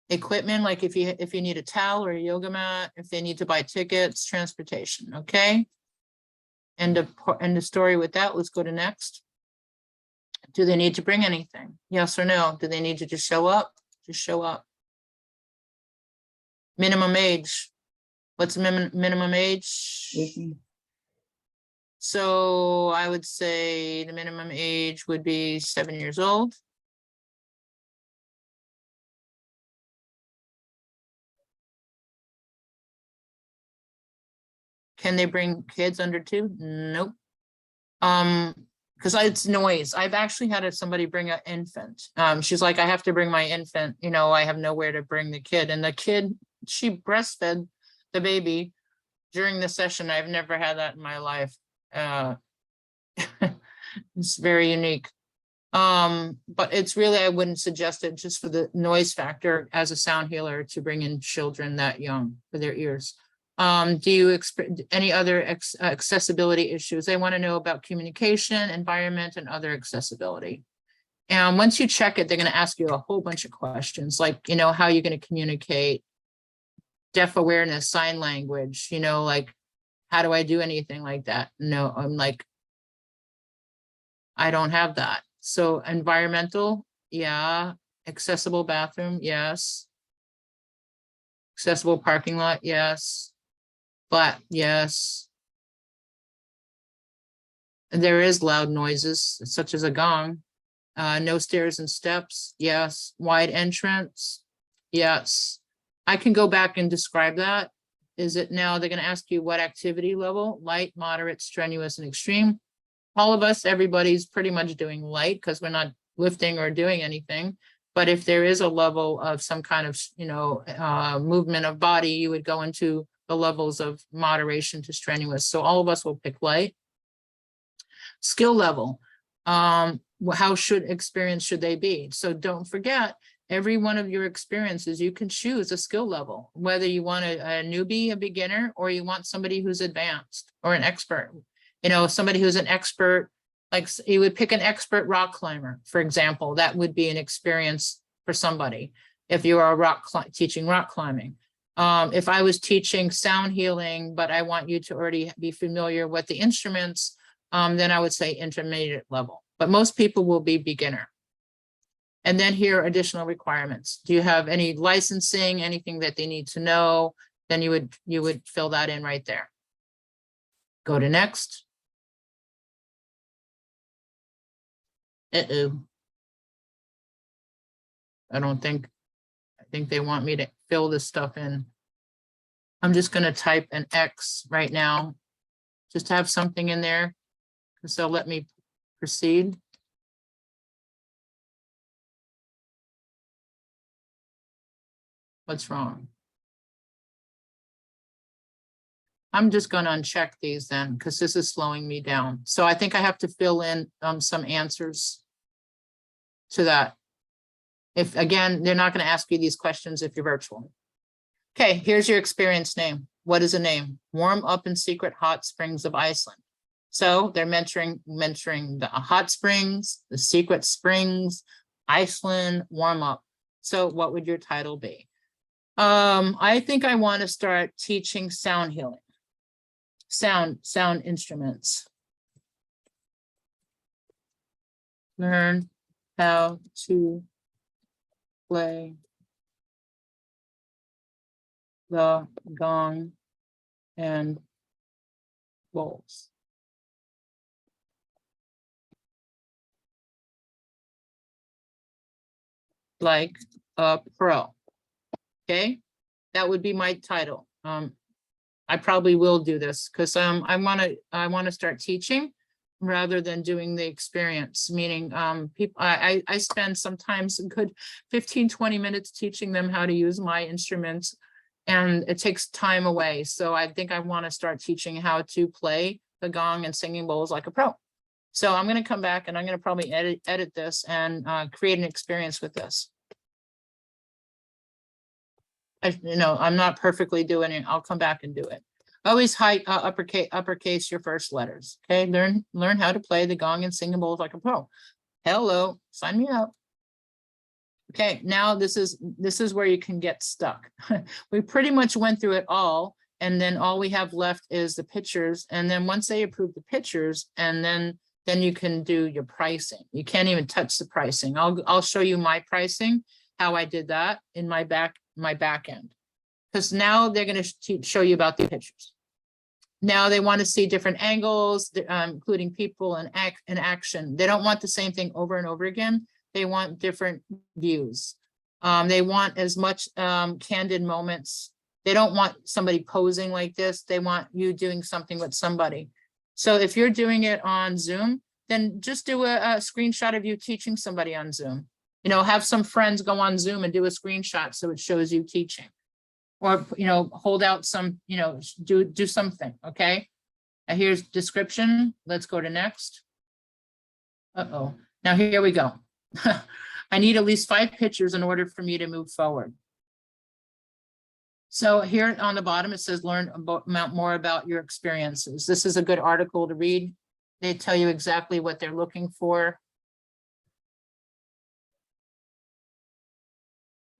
Equipment, like if you need a towel or a yoga mat, if they need to buy tickets, transportation, okay? End of story with that. Let's go to next. Do they need to bring anything? Yes or no? Do they need to just show up? Just show up. Minimum age. What's the minimum age? 18. So I would say the minimum age would be 7 years old. Can they bring kids under 2? Nope. Because it's noise. I've actually had somebody bring an infant. She's like, I have to bring my infant, I have nowhere to bring the kid. And the kid, she breastfed the baby during the session. I've never had that in my life. It's very unique. But it's really, I wouldn't suggest it just for the noise factor as a sound healer to bring in children that young for their ears. Do you expect any other accessibility issues? They want to know about communication, environment, and other accessibility. And once you check it, they're going to ask you a whole bunch of questions, like, how you're going to communicate, deaf awareness, sign language, like, how do I do anything like that? No, I'm like, I don't have that. So environmental, yeah. Accessible bathroom, yes. Accessible parking lot, yes. Flat, yes. And there is loud noises such as a gong. No stairs and steps, yes. Wide entrance, yes. I can go back and describe that. Is it now they're gonna ask you what activity level? Light, moderate, strenuous, and extreme. All of us, everybody's pretty much doing light because we're not lifting or doing anything. But if there is a level of some kind of, movement of body, you would go into the levels of moderation to strenuous. So all of us will pick light. Skill level, how experienced should they be? So don't forget, every one of your experiences, you can choose a skill level, whether you want a newbie, a beginner, or you want somebody who's advanced or an expert. Somebody who's an expert, like you would pick an expert rock climber, for example, that would be an experience for somebody. If you are teaching rock climbing. If I was teaching sound healing, but I want you to already be familiar with the instruments, then I would say intermediate level, but most people will be beginner. And then here are additional requirements. Do you have any licensing, anything that they need to know? Then you would fill that in right there. Go to next. Uh-oh. I think they want me to fill this stuff in. I'm just going to type an X right now, just to have something in there. So let me proceed. What's wrong? I'm just going to uncheck these then, because this is slowing me down. So I think I have to fill in some answers to that. If again, they're not going to ask you these questions if you're virtual. Okay, here's your experience name. What is a name? Warm up in secret hot springs of Iceland. So they're mentoring the hot springs, the secret springs, Iceland, warm up. So what would your title be? I think I want to start teaching sound healing. Sound instruments. Learn how to play the gong and bowls. Like a pro. Okay, that would be my title. I probably will do this because I want to start teaching rather than doing the experience, meaning people I spend sometimes a good 15-20 minutes teaching them how to use my instruments, and it takes time away. So I think I want to start teaching how to play the gong and singing bowls like a pro. So I'm going to come back and I'm going to probably edit this and create an experience with this. I'm not perfectly doing it. I'll come back and do it. Always uppercase your first letters. Okay, learn how to play the gong and singing bowls like a pro. Hello, sign me up. Okay, now this is where you can get stuck. We pretty much went through it all, and then all we have left is the pictures. And then once they approve the pictures, and then you can do your pricing. You can't even touch the pricing. I'll show you my pricing, how I did that in my back end, because now they're going to show you about the pictures. Now they want to see different angles, including people and action. They don't want the same thing over and over again. They want different views. They want as much candid moments. They don't want somebody posing like this. They want you doing something with somebody. So if you're doing it on Zoom, then just do a screenshot of you teaching somebody on Zoom. Have some friends go on Zoom and do a screenshot so it shows you teaching. Or, hold out some, do something, okay? Here's description. Let's go to next. Uh-oh. Now here we go. I need at least 5 pictures in order for me to move forward. So here on the bottom, it says learn more about your experiences. This is a good article to read. They tell you exactly what they're looking for.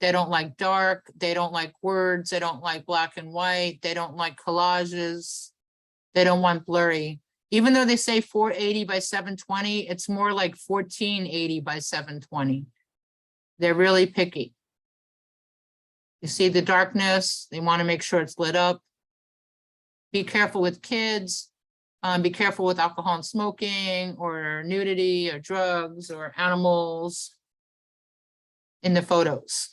They don't like dark, they don't like words, they don't like black and white, they don't like collages, they don't want blurry. Even though they say 480 by 720, it's more like 1480 by 720. They're really picky. You see the darkness, they want to make sure it's lit up. Be careful with kids. Be careful with alcohol and smoking or nudity or drugs or animals in the photos.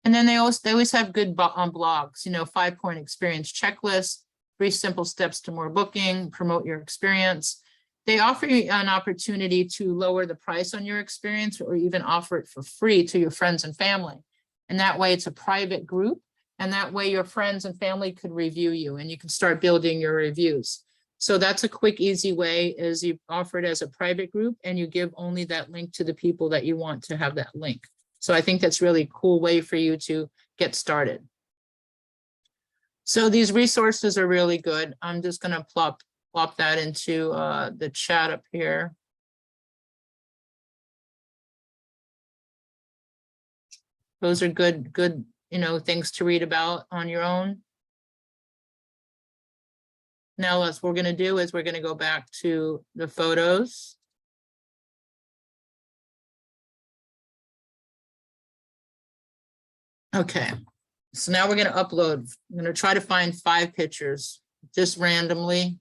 And then they always have good blogs, 5-point experience checklist, 3 simple steps to more booking, promote your experience. They offer you an opportunity to lower the price on your experience or even offer it for free to your friends and family. And that way it's a private group. And that way your friends and family could review you and you can start building your reviews. So that's a quick, easy way is you offer it as a private group and you give only that link to the people that you want to have that link. So I think that's really a cool way for you to get started. So these resources are really good. I'm just going to plop that into the chat up here. Those are good, things to read about on your own. Now what we're going to do is we're going to go back to the photos. Okay, so now we're going to upload. I'm going to try to find 5 pictures just randomly.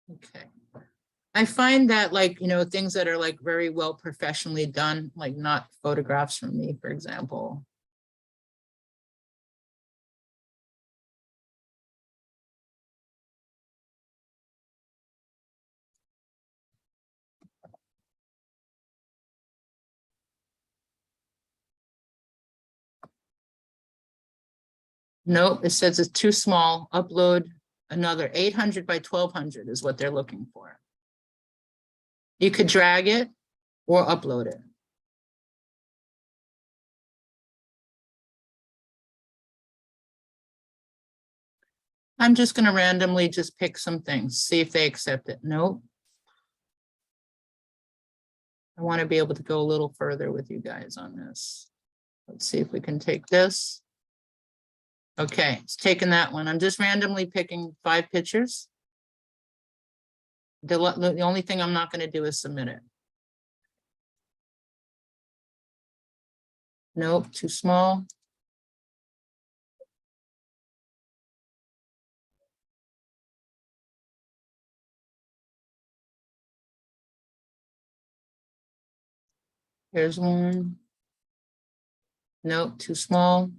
Okay. I find that things that are very well professionally done, not photographs from me, for example. Nope, it says it's too small. Upload another 800 by 1200 is what they're looking for. You could drag it or upload it. I'm just going to randomly just pick some things, see if they accept it. Nope. I want to be able to go a little further with you guys on this. Let's see if we can take this. Okay, it's taking that one. I'm just randomly picking 5 pictures. The only thing I'm not going to do is submit it. Nope, too small. Here's one. Nope, too small.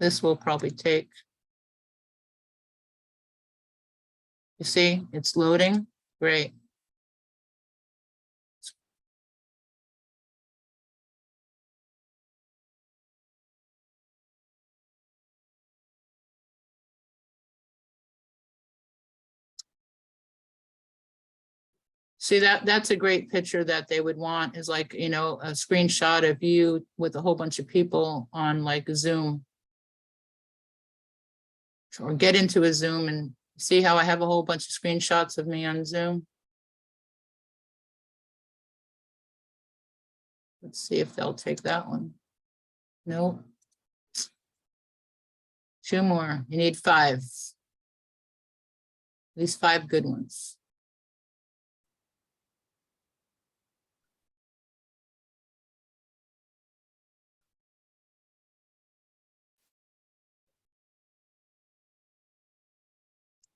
This will probably take. You see, it's loading. Great. See, that's a great picture that they would want is a screenshot of you with a whole bunch of people on Zoom. Or get into a Zoom and see how I have a whole bunch of screenshots of me on Zoom. Let's see if they'll take that one. Nope. 2 more. You need 5. At least 5 good ones.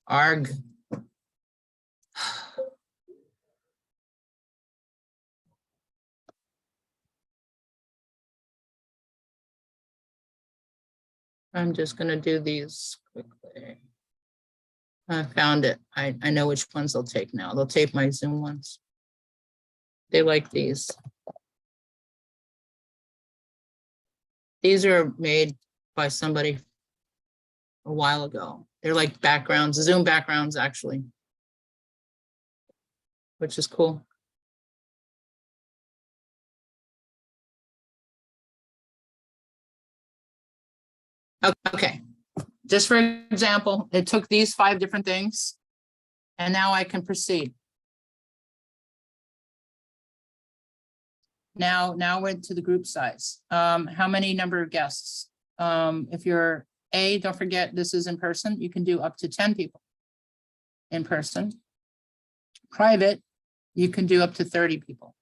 Arg. I'm just going to do these quickly. I found it. I know which ones they'll take now. They'll take my Zoom ones. They like these. These are made by somebody a while ago. They're like backgrounds, Zoom backgrounds, actually, which is cool. Okay, just for example, it took these 5 different things. And now I can proceed. Now we're to the group size. How many number of guests? If you're don't forget, this is in person. You can do up to 10 people in person. Private, you can do up to 30 people.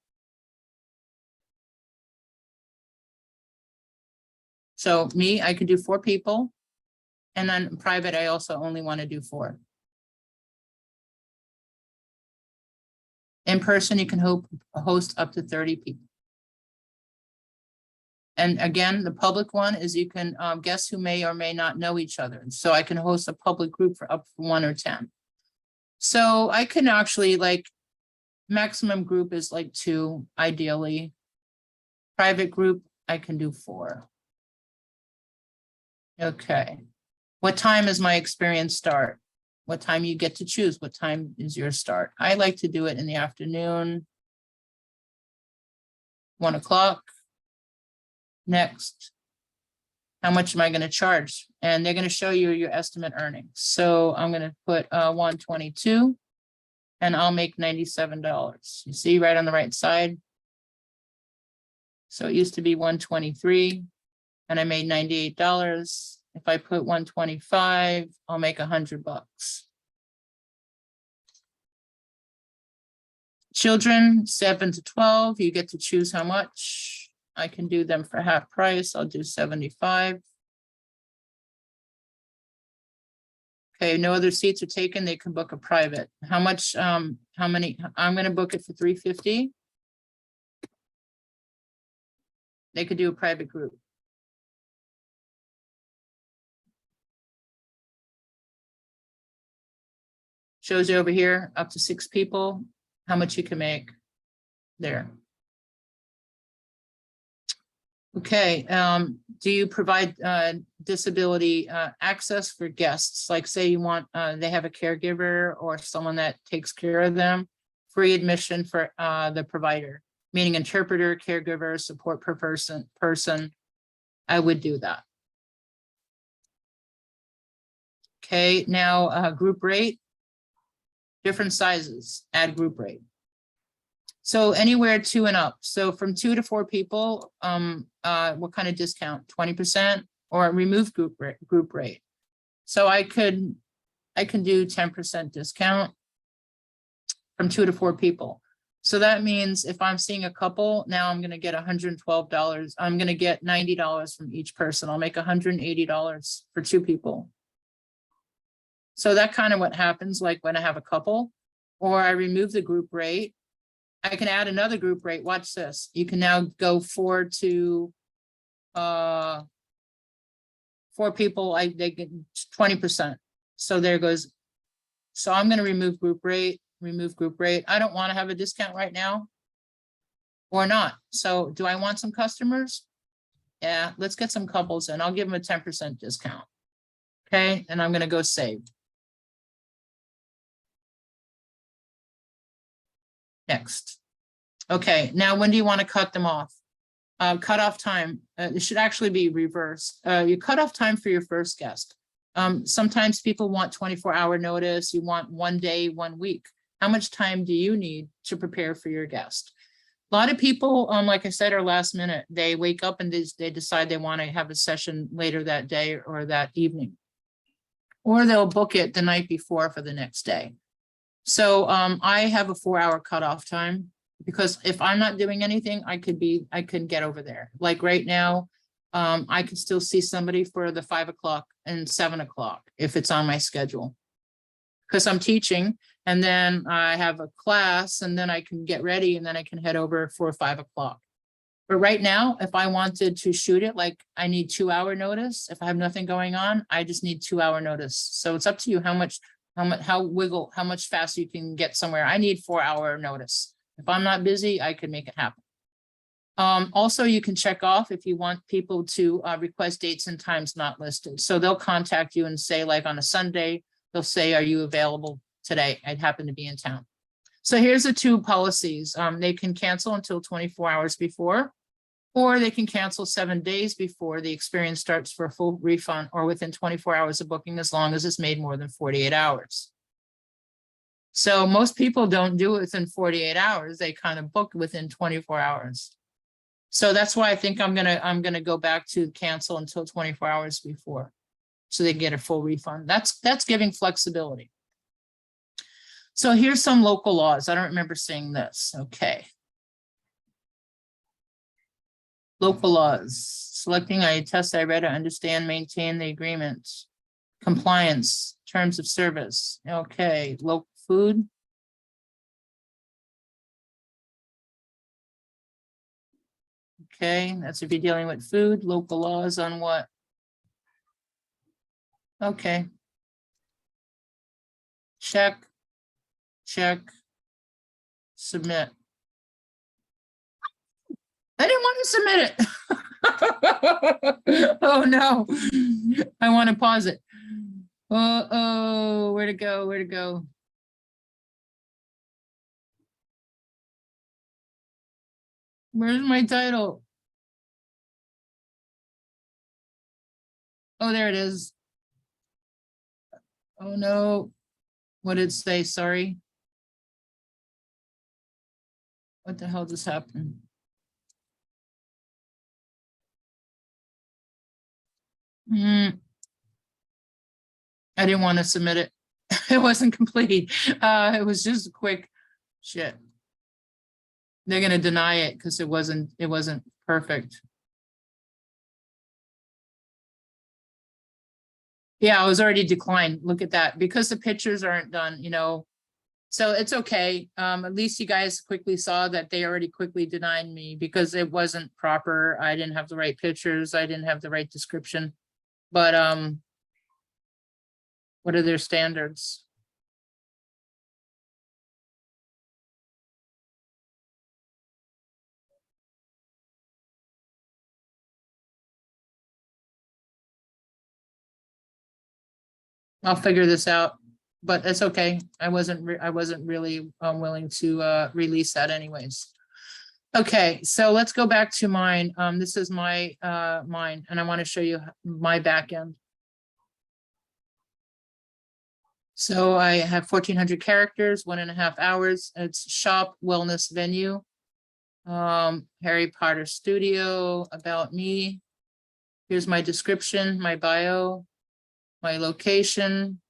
So me, I could do 4 people. And then private, I also only want to do 4. In person, you can host up to 30 people. And again, the public one is you can guess who may or may not know each other. So I can host a public group for up to 1 or 10. So I can actually maximum group is 2, ideally. Private group, I can do 4. Okay. What time is my experience start? What time you get to choose? What time is your start? I like to do it in the afternoon. 1 o'clock. Next. How much am I going to charge? And they're going to show you your estimate earnings. So I'm going to put 122 and I'll make $97. You see right on the right side. So it used to be 123 and I made $98. If I put 125, I'll make $100. Children 7 to 12, you get to choose how much. I can do them for half price. I'll do 75. Okay, no other seats are taken. They can book a private. How much, how many? I'm going to book it for 350. They could do a private group. Shows you over here, up to 6 people, how much you can make there. Okay, do you provide disability access for guests? Like say you want, they have a caregiver or someone that takes care of them, free admission for the provider, meaning interpreter, caregiver, support per person, I would do that. Okay, now group rate, different sizes, add group rate. So anywhere 2 and up. So from 2 to 4 people, what kind of discount? 20% or remove group rate. So I can do 10% discount from 2 to 4 people. So that means if I'm seeing a couple, now I'm going to get $112. I'm going to get $90 from each person. I'll make $180 for 2 people. So that kind of what happens like when I have a couple, or I remove the group rate. I can add another group rate. Watch this. You can now go 4 to 4 people. They get 20%. So there goes. So I'm going to remove group rate. I don't want to have a discount right now or not. So do I want some customers? Yeah, let's get some couples in. I'll give them a 10% discount. Okay, and I'm going to go save. Next. Okay, now when do you want to cut them off? Cutoff time, it should actually be reversed. Your cutoff time for your first guest. Sometimes people want 24-hour notice. You want 1 day, 1 week. How much time do you need to prepare for your guest? A lot of people, like I said, are last minute. They wake up and they decide they want to have a session later that day or that evening. Or they'll book it the night before for the next day. So I have a 4-hour cutoff time because if I'm not doing anything, I could get over there. Like right now, I could still see somebody for the 5 o'clock and 7 o'clock if it's on my schedule. Because I'm teaching and then I have a class and then I can get ready and then I can head over for 5 o'clock. But right now, if I wanted to shoot it, like I need 2-hour notice. If I have nothing going on, I just need 2-hour notice. So it's up to you how much faster you can get somewhere. I need 4-hour notice. If I'm not busy, I can make it happen. Also, you can check off if you want people to request dates and times not listed. So they'll contact you and say, like on a Sunday, they'll say, are you available today? I'd happen to be in town. So here's the 2 policies. They can cancel until 24 hours before. Or they can cancel 7 days before the experience starts for a full refund or within 24 hours of booking, as long as it's made more than 48 hours. So most people don't do it within 48 hours. They kind of book within 24 hours. So that's why I think I'm gonna go back to cancel until 24 hours before, so they get a full refund. That's giving flexibility. So here's some local laws. I don't remember seeing this. Okay. Local laws, selecting I test, I read, I understand, maintain the agreement. Compliance, terms of service. Okay, local food. Okay, that's if you're dealing with food, local laws on what? Okay. Check, check, submit. I didn't want to submit it. Oh, no. I want to pause it. Oh, where to go? Where to go? Where's my title? Oh, there it is. Oh, no. What did it say? Sorry. What the hell just happened? I didn't want to submit it. It wasn't complete. It was just a quick shit. They're gonna deny it because it wasn't perfect. Yeah, I was already declined. Look at that, because the pictures aren't done, you know. So it's okay. At least you guys quickly saw that they already quickly denied me because it wasn't proper. I didn't have the right pictures. I didn't have the right description. But what are their standards? I'll figure this out, but it's okay. I wasn't really willing to release that anyways. Okay, so let's go back to mine. This is my mine, and I want to show you my back end. So I have 1,400 characters, 1.5 hours. It's shop, wellness, venue, Harry Potter studio, about me. Here's my description, my bio, my location,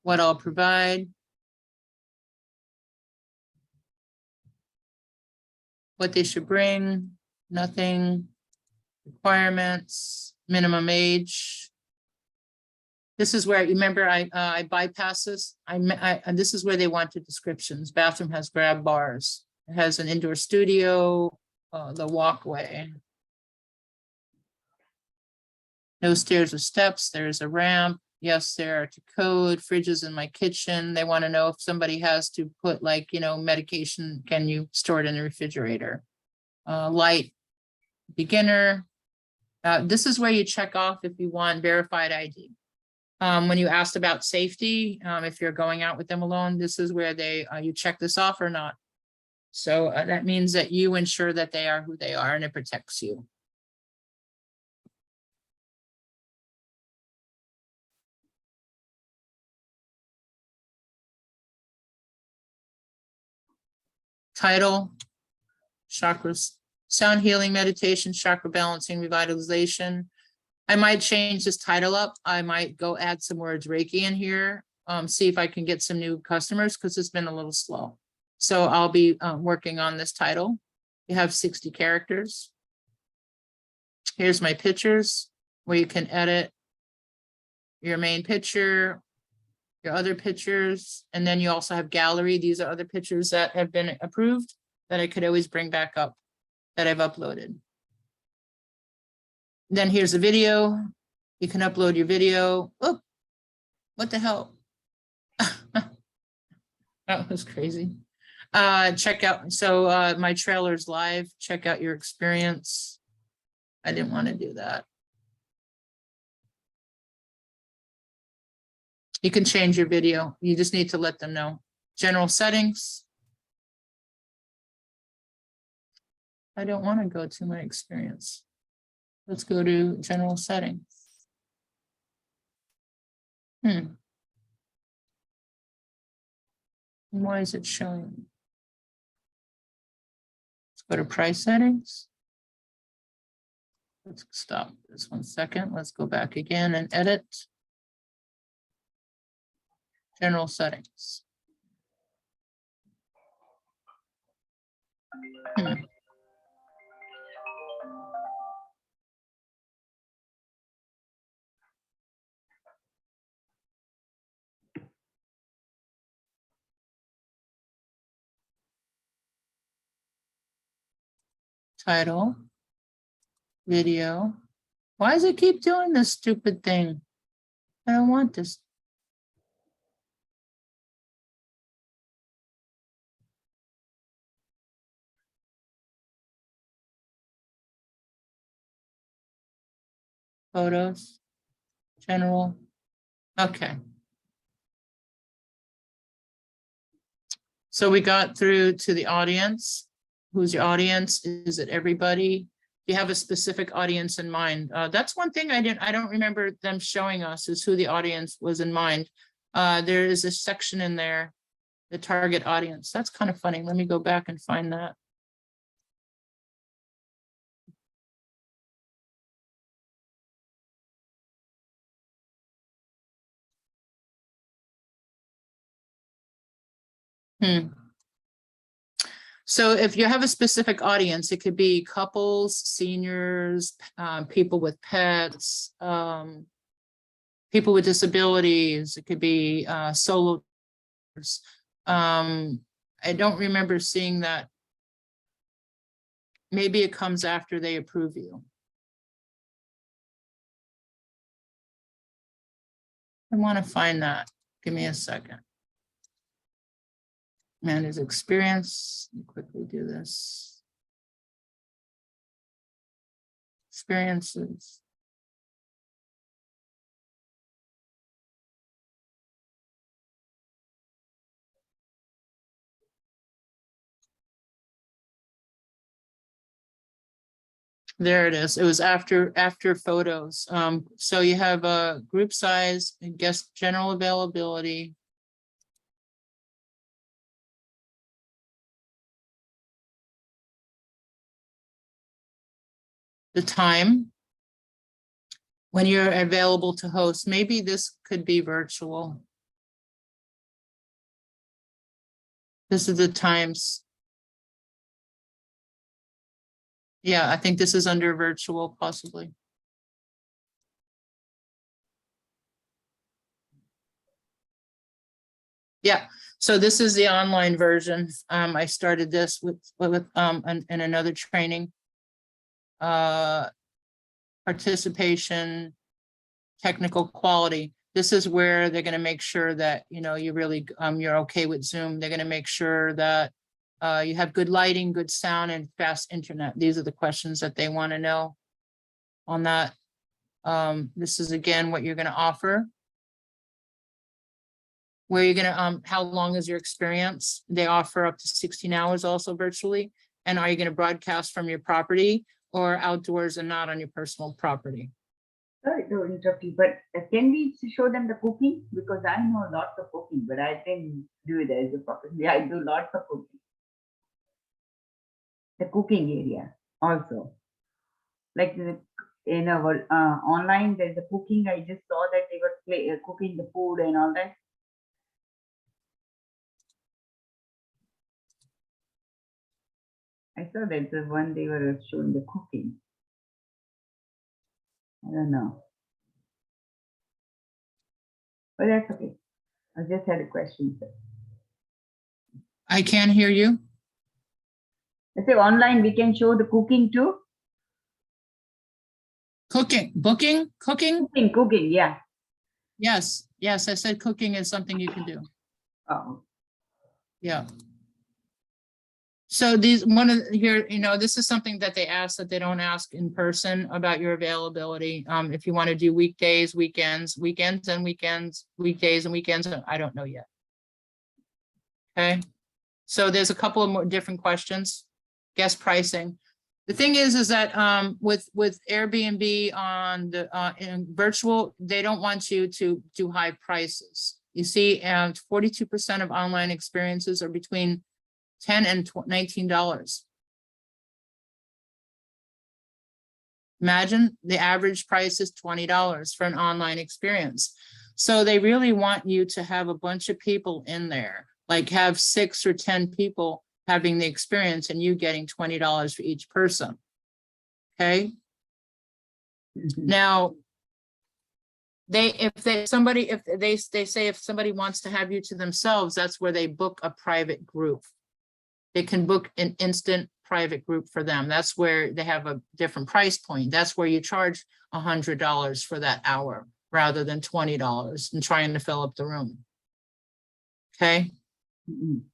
what I'll provide, what they should bring, nothing, requirements, minimum age. This is where, remember, I bypass this. This is where they wanted descriptions. Bathroom has grab bars. It has an indoor studio, the walkway. No stairs or steps. There's a ramp. Yes, there are to code. Fridges in my kitchen. They want to know if somebody has to put, like, you know, medication, can you store it in the refrigerator? Light, beginner. This is where you check off if you want verified ID. When you asked about safety, if you're going out with them alone, this is where they you check this off or not. So that means that you ensure that they are who they are and it protects you. Title, chakras, sound healing meditation, chakra balancing, revitalization. I might change this title up. I might go add some words Reiki in here, see if I can get some new customers because it's been a little slow. So I'll be working on this title. You have 60 characters. Here's my pictures where you can edit your main picture, your other pictures, and then you also have gallery. These are other pictures that have been approved that I could always bring back up that I've uploaded. Then here's a video. You can upload your video. Oh, what the hell? That was crazy. Check out, so my trailer's live. Check out your experience. I didn't want to do that. You can change your video. You just need to let them know. General settings. I don't want to go to my experience. Let's go to general settings. Why is it showing? Let's go to price settings. Let's stop this 1 second. Let's go back again and edit. General settings. Title, video. Why does it keep doing this stupid thing? I don't want this. Photos, general. Okay. So we got through to the audience. Who's your audience? Is it everybody? Do you have a specific audience in mind? That's one thing I don't remember them showing us, is who the audience was in mind. There is a section in there, the target audience. That's kind of funny. Let me go back and find that. So if you have a specific audience, it could be couples, seniors, people with pets, people with disabilities. It could be solo. I don't remember seeing that. Maybe it comes after they approve you. I want to find that. Give me a second. Manage experience. Let me quickly do this. Experiences. There it is. It was after photos. So you have a group size and guest general availability. The time when you're available to host. Maybe this could be virtual. This is the times. Yeah, I think this is under virtual possibly. Yeah, so this is the online version. I started this with in another training. Participation, technical quality. This is where they're going to make sure that, you know, you really, you're okay with Zoom. They're going to make sure that you have good lighting, good sound, and fast internet. These are the questions that they want to know on that. This is again what you're going to offer. Where you're going to, how long is your experience? They offer up to 16 hours also virtually. And are you going to broadcast from your property or outdoors and not on your personal property? Sorry to interrupt you, but can we show them the cooking? Because I know lots of cooking, but I didn't do it as a property. I do lots of cooking. The cooking area also. Like in our online, there's a cooking. I just saw that they were cooking the food and all that. I saw that the one they were showing the cooking. I don't know. But that's okay. I just had a question. Sir. I can't hear you. I say online we can show the cooking too. Cooking, booking, cooking. Cooking, yeah. Yes, yes, I said cooking is something you can do. Oh. Yeah. So these one of here, you know, this is something that they ask that they don't ask in person about your availability. If you want to do weekdays, weekends, weekdays and weekends, I don't know yet. Okay. So there's a couple of more different questions. Guest pricing. The thing is that with Airbnb on the in virtual, they don't want you to do high prices. You see, 42% of online experiences are between $10 and $19. Imagine the average price is $20 for an online experience. So they really want you to have a bunch of people in there, like have 6 or 10 people having the experience and you getting $20 for each person. Okay. Mhm. Now, if they say if somebody wants to have you to themselves, that's where they book a private group. They can book an instant private group for them. That's where they have a different price point. That's where you charge $100 for that hour rather than $20 and trying to fill up the room. Okay. Mhm.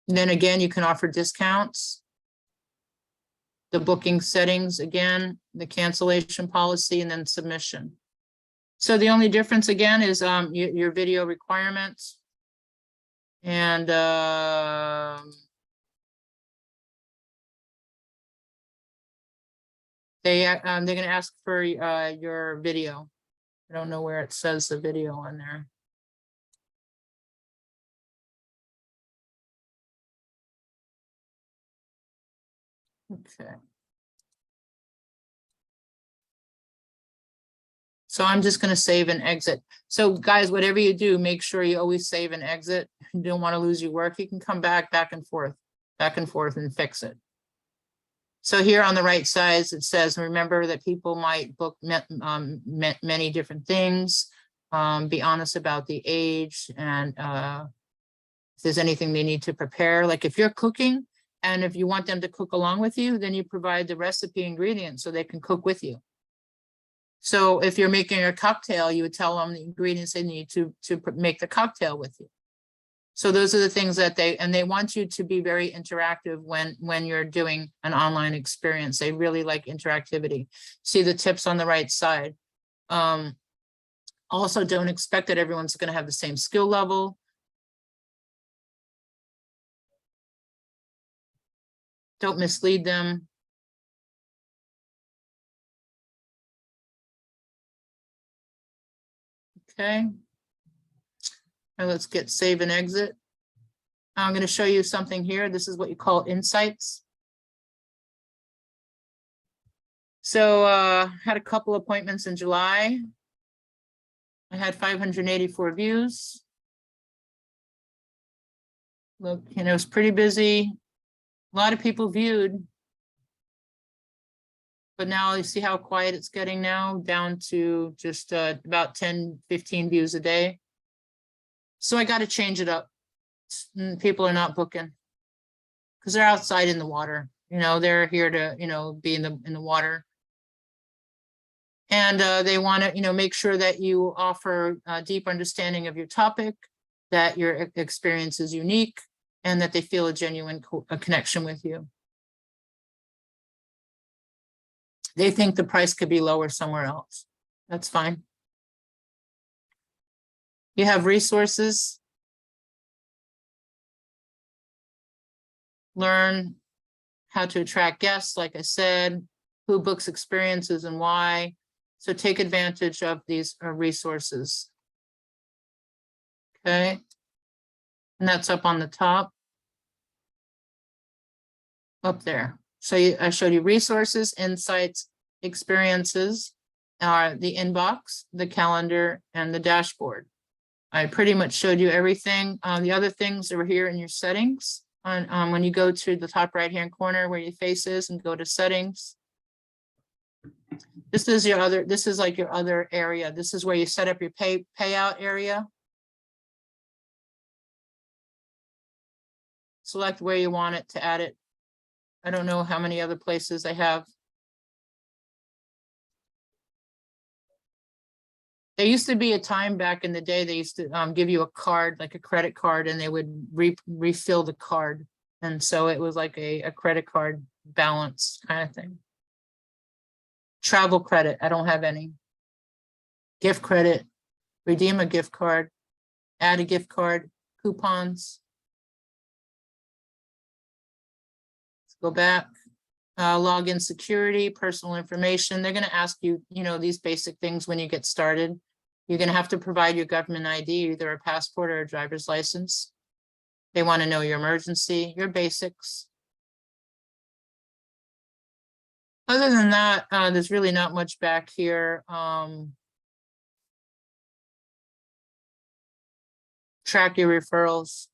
And then again, you can offer discounts. The booking settings, again, the cancellation policy, and then submission. So the only difference again is your video requirements. And they're going to ask for your video. I don't know where it says the video on there. Okay. So I'm just going to save and exit. So guys, whatever you do, make sure you always save and exit. You don't want to lose your work. You can come back and forth and fix it. So here on the right side, it says, remember that people might book many different things. Be honest about the age and if there's anything they need to prepare. Like if you're cooking and if you want them to cook along with you, then you provide the recipe ingredients so they can cook with you. So if you're making a cocktail, you would tell them the ingredients they need to make the cocktail with you. So those are the things that they want you to be very interactive when you're doing an online experience. They really like interactivity. See the tips on the right side. Also, don't expect that everyone's going to have the same skill level. Don't mislead them. Okay. Now let's get save and exit. I'm going to show you something here. This is what you call insights. So had a couple appointments in July. I had 584 views. Look, it was pretty busy. A lot of people viewed. But now you see how quiet it's getting now, down to just about 10, 15 views a day. So I got to change it up. People are not booking because they're outside in the water. You know, they're here to, you know, be in the water. And they want to, make sure that you offer a deep understanding of your topic, that your experience is unique, and that they feel a genuine connection with you. They think the price could be lower somewhere else. That's fine. You have resources. Learn how to attract guests, like I said, who books experiences and why. So take advantage of these resources. Okay. And that's up on the top. Up there. So I showed you resources, insights, experiences, the inbox, the calendar, and the dashboard. I pretty much showed you everything. The other things are here in your settings. When you go to the top right-hand corner where your face is and go to settings. This is like your other area. This is where you set up your payout area. Select where you want it to add it. I don't know how many other places I have. There used to be a time back in the day, they used to give you a card, like a credit card, and they would refill the card. And so it was like a credit card balance kind of thing. Travel credit, I don't have any. Gift credit, redeem a gift card, add a gift card, coupons. Go back, login security, personal information. They're going to ask you, you know, these basic things when you get started. You're going to have to provide your government ID, either a passport or a driver's license. They want to know your emergency, your basics. Other than that, there's really not much back here. Track your referrals.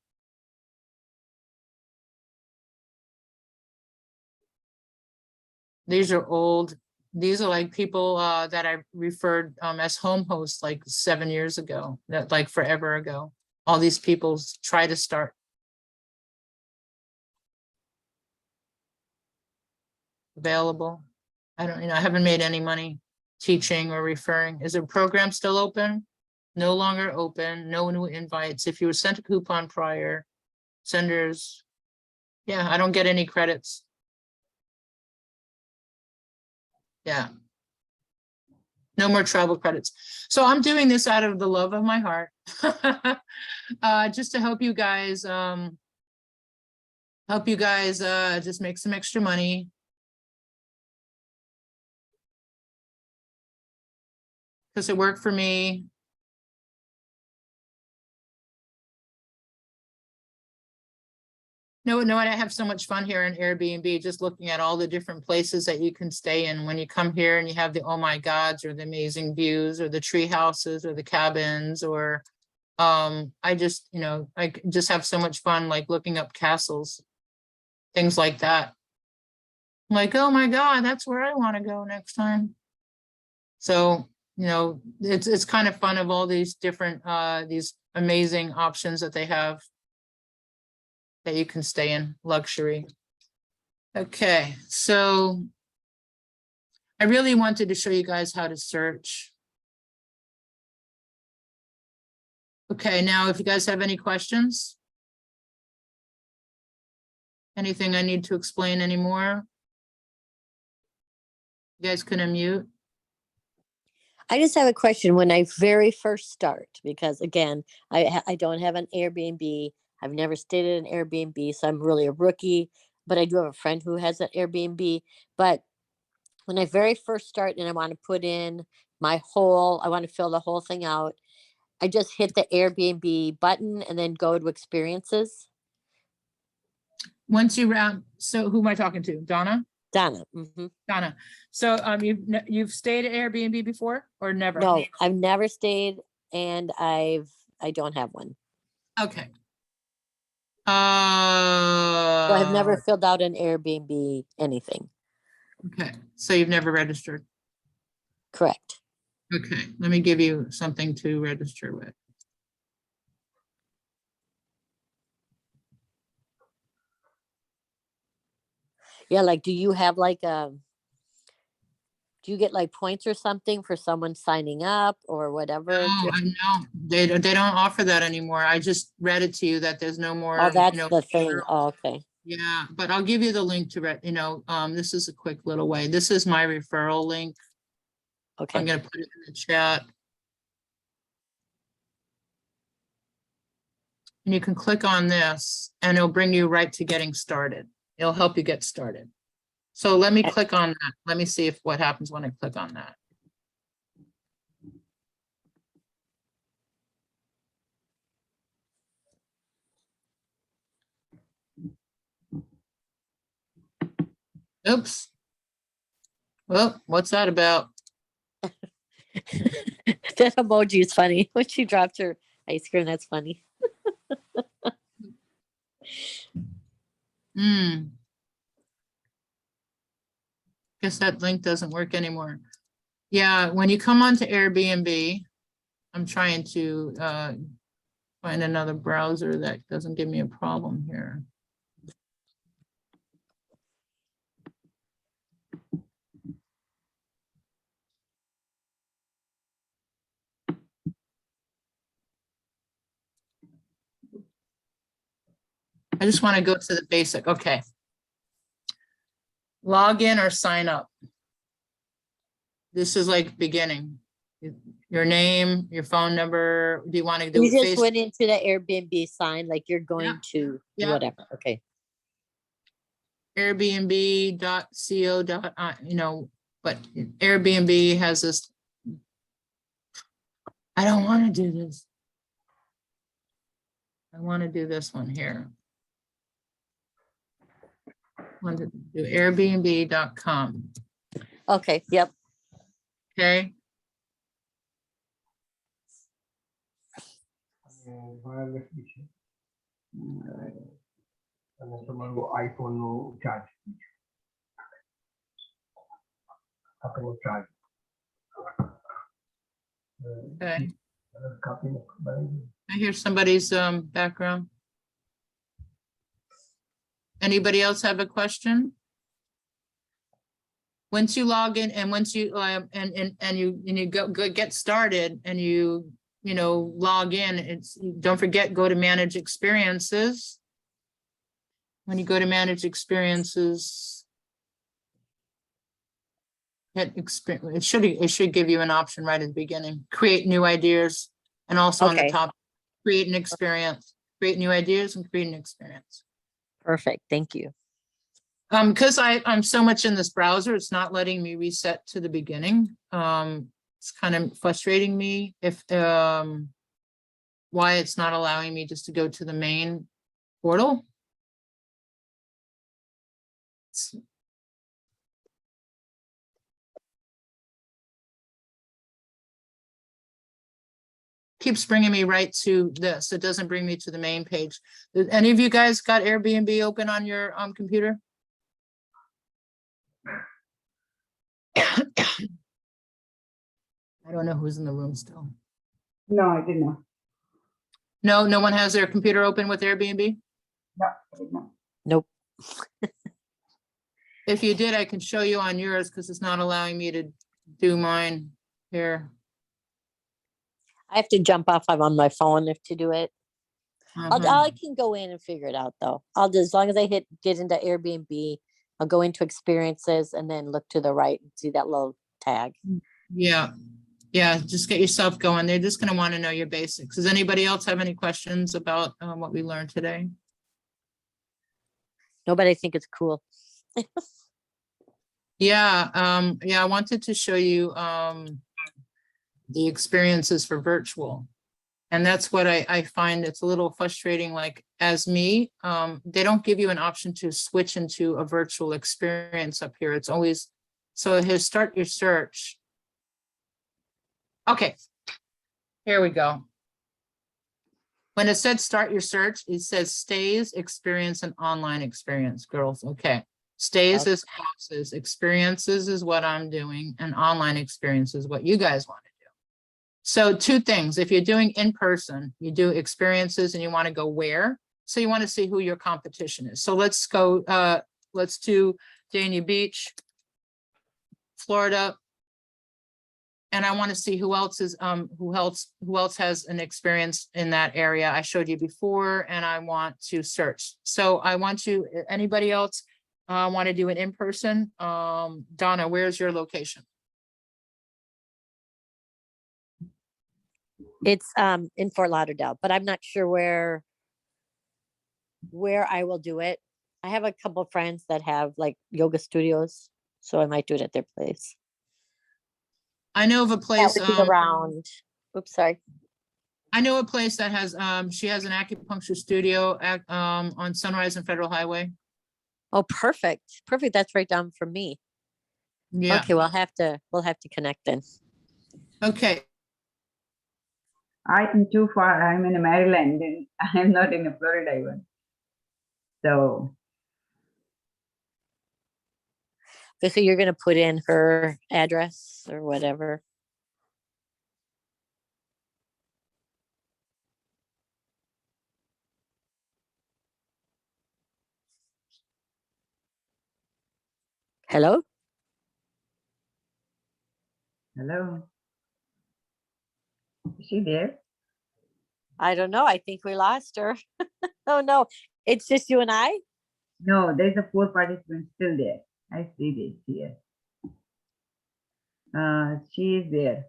These are old. These are like people that I referred as home hosts like 7 years ago, that like forever ago. All these people try to start. Available. I don't, you know, I haven't made any money teaching or referring. Is the program still open? No longer open, no new invites. If you were sent a coupon prior, senders, yeah, I don't get any credits. Yeah. No more travel credits. So I'm doing this out of the love of my heart. Just to help you guys just make some extra money. Because it worked for me. No, I have so much fun here in Airbnb, just looking at all the different places that you can stay in when you come here and you have the oh my gods or the amazing views or the tree houses or the cabins or I just, you know, I just have so much fun like looking up castles, things like that. I'm like, oh my God, that's where I want to go next time. So, you know, it's kind of fun of all these different these amazing options that they have that you can stay in luxury. Okay, so I really wanted to show you guys how to search. Okay, now if you guys have any questions, anything I need to explain anymore, you guys can unmute. I just have a question when I very first start, because again, I don't have an Airbnb. I've never stayed at an Airbnb, so I'm really a rookie, but I do have a friend who has an Airbnb. But when I very first start and I want to put in I want to fill the whole thing out, I just hit the Airbnb button and then go to experiences. Once you round, so who am I talking to? Donna? Donna. Donna. So you've stayed at Airbnb before or never? No, I've never stayed and I don't have one. Okay. So I've never filled out an Airbnb anything. Okay, so you've never registered. Correct. Okay, let me give you something to register with. Yeah, like do you have like do you get like points or something for someone signing up or whatever? No, I know they don't offer that anymore. I just read it to you that there's no more. Oh, that's you know, the thing. Oh, okay. Yeah, but I'll give you the link to this is a quick little way. This is my referral link. Okay. I'm gonna put it in the chat. And you can click on this and it'll bring you right to getting started. It'll help you get started. So let me click on that. Let me see what happens when I click on that. Oops. Well, what's that about? That emoji is funny. When she dropped her ice cream, that's funny. Guess that link doesn't work anymore. Yeah, when you come onto Airbnb, I'm trying to find another browser that doesn't give me a problem here. I just want to go to the basic. Okay. Log in or sign up. This is like beginning. Your name, your phone number. Do you want to do You just Facebook? went into the Airbnb sign like you're going to Yeah. whatever. Okay. Airbnb.co. But Airbnb has this. I don't want to do this. I want to do this one here. I want to do Airbnb.com. Okay, yep. Okay. iPhone no charge. Couple of charge. Okay. I hear somebody's background. Anybody else have a question? Once you log in and once you and you go get started and you log in, don't forget, go to manage experiences. When you go to manage experiences, it should give you an option right at the beginning. Create new ideas, and also on the Okay. top, create an experience. Create new ideas and create an experience. Perfect. Thank you. Because I'm so much in this browser, it's not letting me reset to the beginning. It's kind of frustrating me if why it's not allowing me just to go to the main portal. Keeps bringing me right to this. It doesn't bring me to the main page. Any of you guys got Airbnb open on your computer? I don't know who's in the room still. No, I did not. No one has their computer open with Airbnb? No, I did not. Nope. If you did, I can show you on yours because it's not allowing me to do mine here. I have to jump off. I'm on my phone if to do it. Uh-huh. I can go in and figure it out though. I'll just, as long as I get into Airbnb, I'll go into experiences and then look to the right and see that little tag. Yeah, just get yourself going. They're just gonna want to know your basics. Does anybody else have any questions about what we learned today? Nobody think it's cool. Yeah, I wanted to show you the experiences for virtual. And that's what I find it's a little frustrating, like as me, they don't give you an option to switch into a virtual experience up here. It's always, so here, start your search. Okay, here we go. When it said start your search, it says stays, experience, and online experience, girls. Okay. Stays Okay. is houses, experiences is what I'm doing, and online experience is what you guys want to do. So two things, if you're doing in person, you do experiences and you want to go where? So you want to see who your competition is. So let's go, let's do Dania Beach, Florida. And I want to see who else is, who else has an experience in that area. I showed you before, and I want to search. So I want you, anybody else want to do it in person? Donna, where's your location? It's in Fort Lauderdale, but I'm not sure where I will do it. I have a couple of friends that have like yoga studios, so I might do it at their place. I know of a That place, would be around. Oops, sorry. I know a place that has, she has an acupuncture studio at, on Sunrise and Federal Highway. Oh, perfect. Perfect. That's right down from me. Yeah, Okay, we'll have to connect then. okay. I am too far. I'm in Maryland and I'm not in Florida even. So Okay, so you're gonna put in her address or whatever. Hello? hello. Is she there? I don't know. I think we lost her. Oh no, it's just you and I? No, there's a 4 participants still there. I see this here. She is there.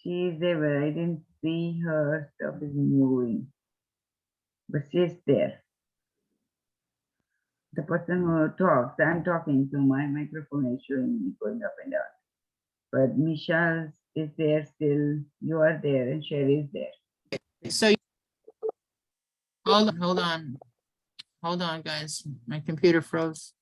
She is there, but I didn't see her stuff is moving. But she's there. the person who talks, I'm talking, so my microphone is showing me going up and down. But Michelle is there still, you are there, and Sherry is there. So hold on, guys. My computer froze.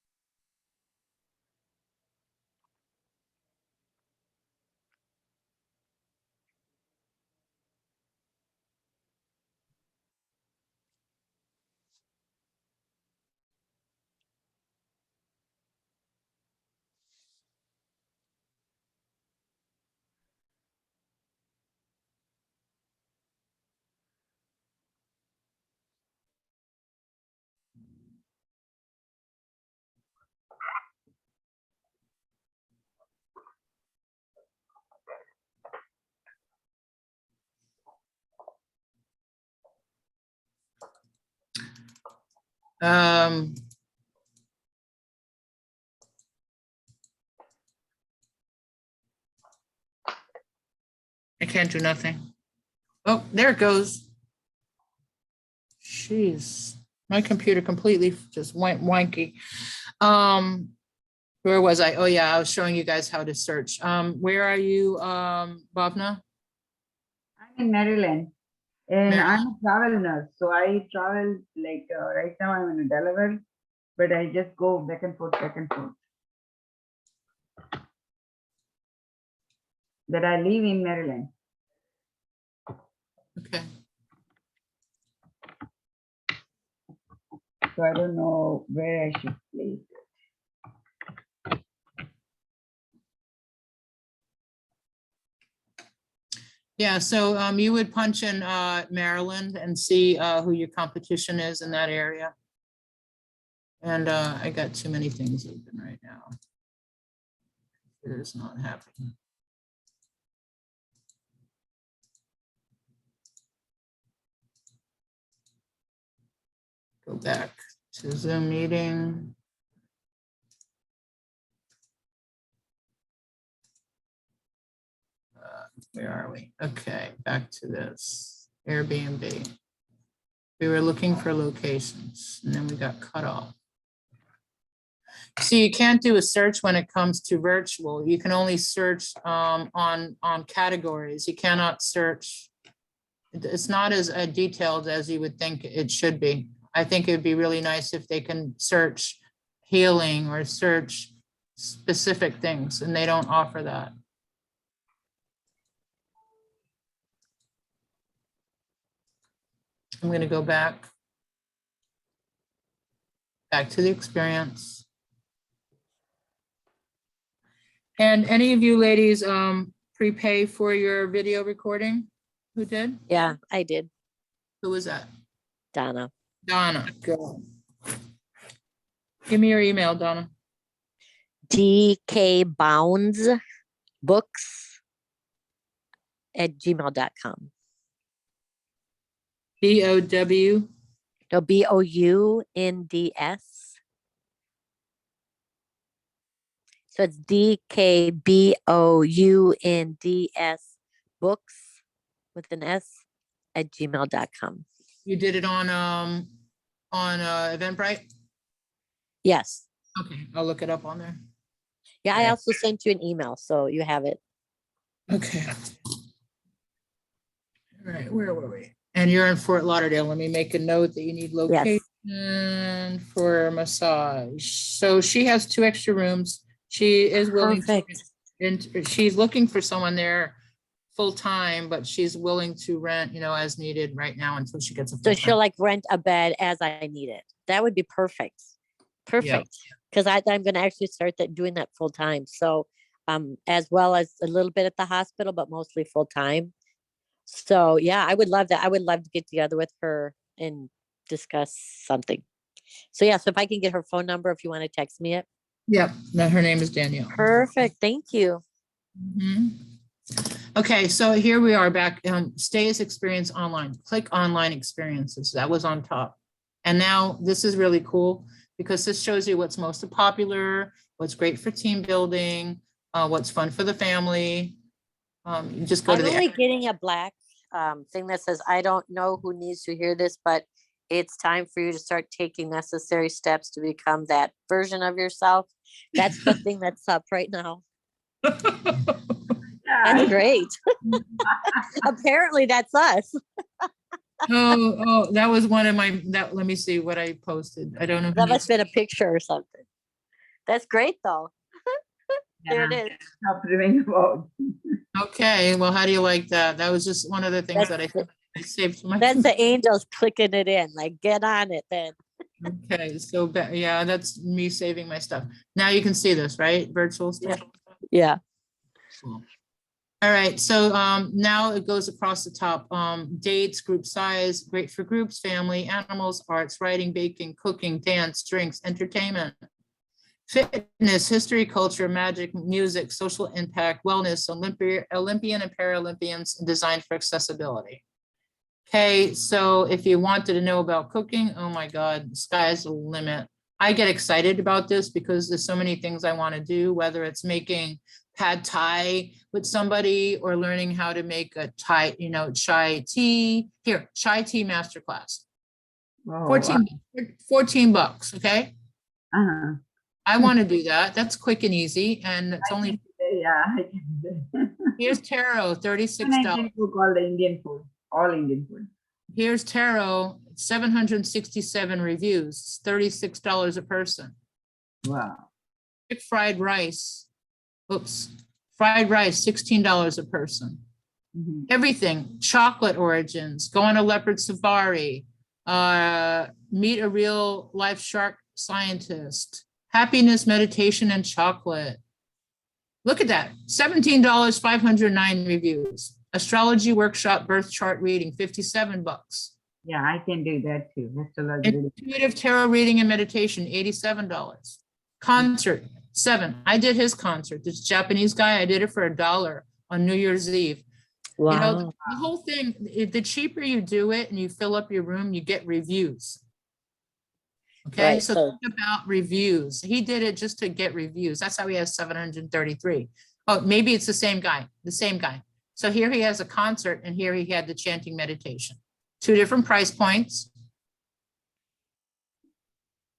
I can't do nothing. Oh, there it goes. Jeez, my computer completely just went wanky. Where was I? Oh yeah, I was showing you guys how to search. Where are you, Bhavna? I'm in Maryland, and Maryland? I'm a travel nurse, so I travel like right now I'm in Delaware, but I just go back and forth, back and forth. That I live in Maryland. Okay. So I don't know where I should place it. Yeah, so you would punch in Maryland and see who your competition is in that area. And I got too many things open right now. It is not happening. Go back to Zoom meeting. Where are we? Okay, back to this Airbnb. We were looking for locations and then we got cut off. So you can't do a search when it comes to virtual. You can only search on categories. You cannot search. It's not as detailed as you would think it should be. I think it'd be really nice if they can search healing or search specific things, and they don't offer that. I'm going to go back to the experience. And any of you ladies prepay for your video recording? Who did? Yeah, I did. Who was that? Donna. Donna. Go. Give me your email, Donna. dkboundsbooks@gmail.com. BOW. No, BOUNDS. So it's DKBOUNDS books with an S @gmail.com. You did it on Eventbrite? Yes. Okay, I'll look it up on there. Yeah, I Okay. also sent you an email, so you have it. Okay. All right, where were we? And you're in Fort Lauderdale. Let me make a note that you need location for massage. So she has 2 extra rooms. She is willing to, Perfect. and she's looking for someone there full-time, but she's willing to rent, as needed right now until she gets a So full-time. she'll like rent a bed as I need it. That would be perfect. Perfect. Because I'm going to actually start doing that full time. So as well as a little bit at the hospital, but mostly full time. So yeah, I would love that. I would love to get together with her and discuss something. So yeah, so if I can get her phone number, if you want to text me it. Yep, that her name is Danielle. Perfect. Thank you. Mhm. Okay, so here we are back. Stay as experience online. Click online experiences. That was on top. And now this is really cool because this shows you what's most popular, what's great for team building, what's fun for the family. You just go I'm to the only getting a black thing that says, I don't know who needs to hear this, but it's time for you to start taking necessary steps to become that version of yourself. That's the thing that's up right now. That's great. Apparently that's us. Oh, that was one of my, let me see what I posted. I don't know. That must have been a picture or something. That's great though. There it Yeah. is. Stop dreaming about. Okay, well, how do you like that? That was just one of the things that That's I saved for my. That's the angels clicking it in, like get on it then. Okay, so, yeah, that's me saving my stuff. Now you can see this, right? Virtual stuff. Yeah. Cool. All right, so now it goes across the top. Dates, group size, great for groups, family, animals, arts, writing, baking, cooking, dance, drinks, entertainment, fitness, history, culture, magic, music, social impact, wellness, Olympian and Paralympians, and designed for accessibility. Okay, so if you wanted to know about cooking, oh my God, the sky's the limit. I get excited about this because there's so many things I want to do, whether it's making pad thai with somebody or learning how to make a Thai, chai tea. Here, chai tea masterclass. Oh, 14 bucks, okay? Uh-huh. I want to do that. That's quick and easy, and it's I only, can say, yeah, I can say. here's taro, And I $36. can cook all the Indian food, all Indian food. Here's taro, 767 reviews, $36 a person. Wow. Fried rice, fried rice, $16 a person. Mhm. Everything, chocolate origins, go on a leopard safari, meet a real life shark scientist, happiness, meditation, and chocolate. Look at that, $17, 509 reviews. Astrology workshop, birth chart reading, 57 bucks. Yeah, I can do that too. Astrology reading. Intuitive tarot reading and meditation, $87. Concert, 7. I did his concert. This Japanese guy, I did it for $1 on New Year's Eve. Wow. The whole thing, the cheaper you do it and you fill up your room, you get reviews. Okay, Right, so so- think about reviews. He did it just to get reviews. That's how he has 733. Oh, maybe it's the same guy. So here he has a concert and here he had the chanting meditation. 2 different price points.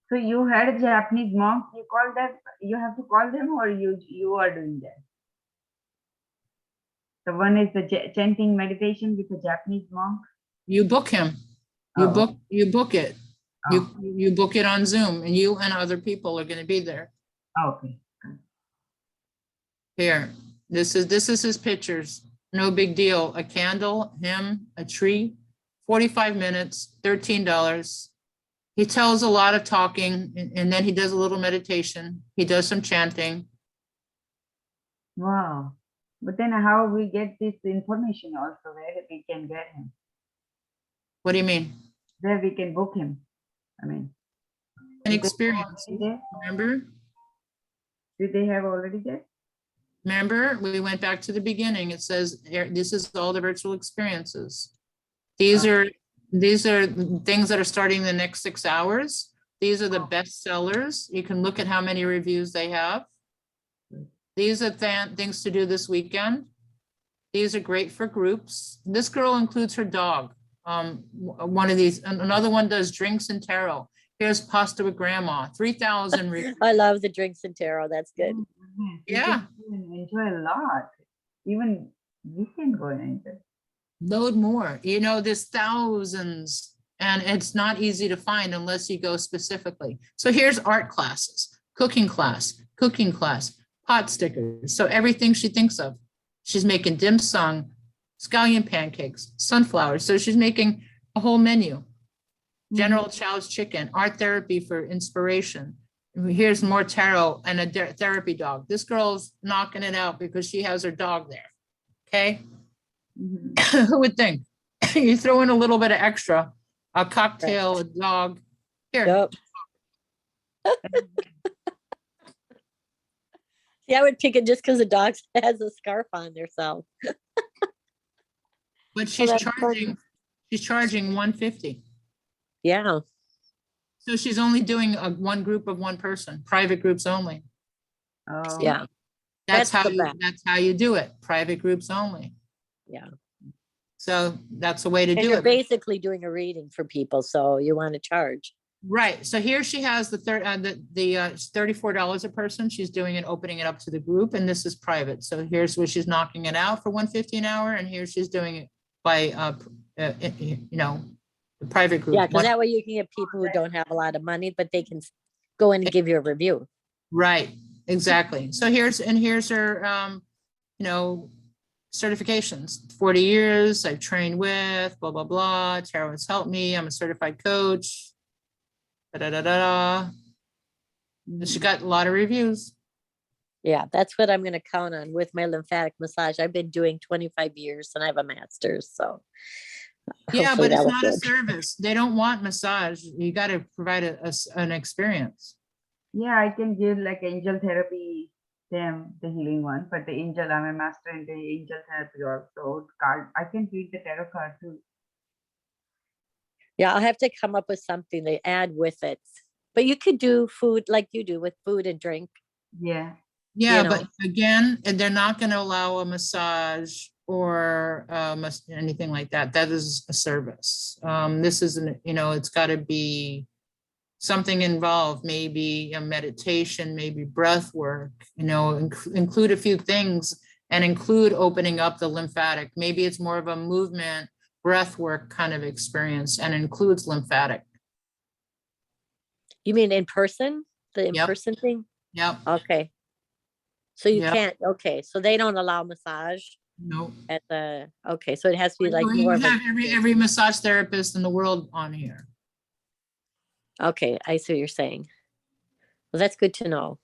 So you had a Japanese monk. You call that? You have to call them, or you are doing that. The one is the chanting meditation with the Japanese monk. You book him. You Oh. book it. Oh, You book it on Zoom and you and other people are going to be there. okay. Here, this is his pictures. No big deal. A candle, him, a tree, 45 minutes, $13. He tells a lot of talking and then he does a little meditation. He does some chanting. Wow. But then how we get this information also, where we can get him, What do you mean? where we can book him? I mean, An do they have experience, already there? remember? Do they have already there? Remember, we went back to the beginning. It says, this is all the virtual experiences. These are things that are starting the next 6 hours. These are the best sellers. You can look at how many reviews they have. These are things to do this weekend. These are great for groups. This girl includes her dog. One of these, another one does drinks and tarot. Here's pasta with grandma, 3,000 reviews. I love the drinks and tarot. That's good. Yeah. You can enjoy a lot. Even we can go and enjoy. Load more, there's thousands and it's not easy to find unless you go specifically. So here's art classes, cooking class, pot stickers. So everything she thinks of. She's making dim sum, scallion pancakes, sunflowers. So she's making a whole menu. General Chow's chicken, art therapy for inspiration. Here's more tarot and a therapy dog. This girl's knocking it out because she has her dog there. Okay. Mhm. Who would think? You throw in a little bit of extra, a cocktail, a dog. Here, Yep. Yeah, I would pick it just because the dog has a scarf on themselves. but she's that's charging, she's charging $150. Yeah. So she's only doing one group of one person, private groups only. Oh, Yeah. That's That's the best. how you do it, private groups only. Yeah. So that's a way to And do you're it. basically doing a reading for people, so you want to charge. Right, so here she has the $34 a person. She's doing it, opening it up to the group, and this is private. So here's where she's knocking it out for $150 an hour, and here she's doing it by, you know, the private group. Yeah, because that way you can get people who don't have a lot of money, but they can go in and give you a review. Right, exactly. So here's her, you know, certifications, 40 years, I've trained with, blah, blah, blah. Tara has helped me. I'm a certified coach. Da, da, da, da, da. She got a lot of reviews. Yeah, that's what I'm going to count on with my lymphatic massage. I've been doing 25 years and I have a master's, so. Yeah, hopefully but it's that was not a good. service. They don't want massage. You got to provide an experience. Yeah, I can give like angel therapy, them the healing one, but the angel, I'm a master in the angel therapy also. Card, I can read the tarot card too. Yeah, I'll have to come up with something to add with it. But you could do food like you do with food and drink. Yeah. Yeah, know. but again, and they're not going to allow a massage or anything like that. That is a service. This isn't, you know, it's got to be something involved, maybe a meditation, maybe breath work, you know, include a few things and include opening up the lymphatic. Maybe it's more of a movement, breath work kind of experience and includes lymphatic. You mean in person? The Yep. in-person thing? Yep. Okay. So you Yep. can't, okay, so they don't allow massage No. at the, okay, so it has to be like We more of have a, every massage therapist in the world on here. okay, I see what you're saying. Well, that's good to know.